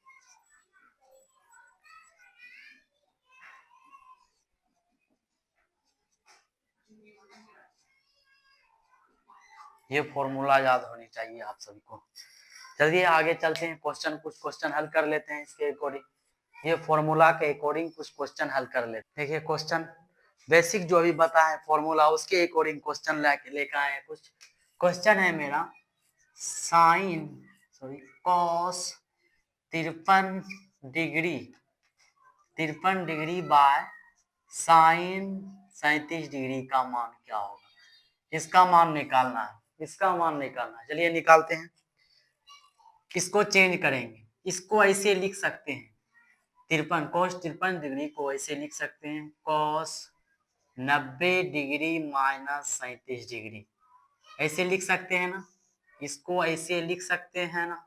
ये फॉर्मूला याद होनी चाहिए आप सभी को। चलिए आगे चलते हैं, कुछ क्वेश्चन हल कर लेते हैं इसके अकॉर्डिंग, ये फॉर्मूला के अकॉर्डिंग कुछ क्वेश्चन हल कर लेते हैं। देखिए क्वेश्चन बेसिक जो अभी बताए फॉर्मूला उसके अकॉर्डिंग क्वेश्चन लेकर आए। कुछ क्वेश्चन है मेरा, sine cos 53 degree by sine 37 degree का मान क्या होगा, इसका मान निकालना है, इसका मान निकालना है। चलिए निकालते हैं, इसको चेंज करेंगे, इसको ऐसे लिख सकते हैं 53 डिग्री को ऐसे लिख सकते हैं कॉस 90 डिग्री माइनस 37 डिग्री, ऐसे लिख सकते हैं ना, इसको ऐसे लिख सकते हैं ना।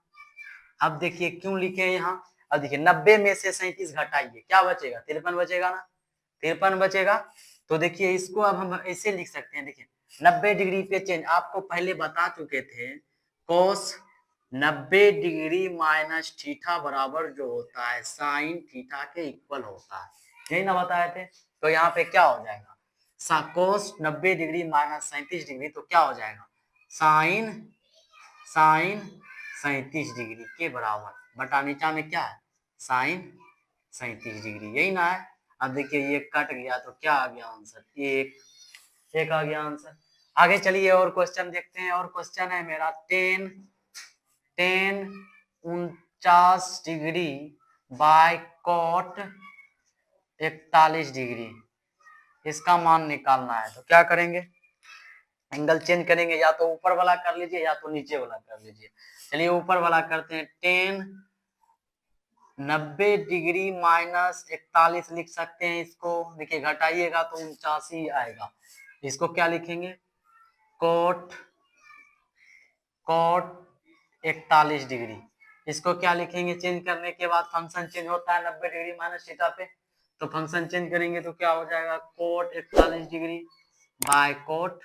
अब देखिए क्यों लिखे यहाँ, अब देखिए 90 में से 37 घटाइए क्या बचेगा 53 बचेगा ना, 53 बचेगा। तो देखिए इसको अब हम ऐसे लिख सकते हैं, देखिए 90 डिग्री पे चेंज आपको पहले बता चुके थे, कोस 90 डिग्री माइनस थीटा बराबर जो होता है साइन थीटा के इक्वल होता है, यही ना बताए थे। तो यहाँ पे क्या हो जाएगा कोस 90 डिग्री माइनस 37 डिग्री, तो क्या हो जाएगा साइन 37 डिग्री के बराबर, बटा नीचा में क्या है साइन 37 डिग्री, यही ना है। अब देखिए ये कट गया तो क्या आ गया आंसर, एक आ गया आंसर। आगे चलिए और क्वेश्चन देखते हैं। और क्वेश्चन है मेरा 49 डिग्री बाय कॉट 41 डिग्री, इसका मान निकालना है। तो क्या करेंगे, एंगल चेंज करेंगे, या तो ऊपर वाला कर लीजिए या तो नीचे वाला कर लीजिए। चलिए ऊपर वाला करते हैं। 90 डिग्री माइनस 41 लिख सकते हैं इसको, देखिए घटाइएगा तो 89 आएगा। इसको क्या लिखेंगे कोट 41 डिग्री, इसको क्या लिखेंगे चेंज करने के बाद, फंक्शन चेंज होता है 90 डिग्री माइनस थीटा पे, तो फंक्शन चेंज करेंगे तो क्या हो जाएगा cot 41 degree by cot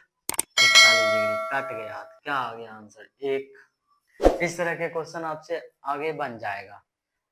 41 degree, कट गया, क्या आ गया आंसर 1। इस तरह के क्वेश्चन आपसे आगे बन जाएगा।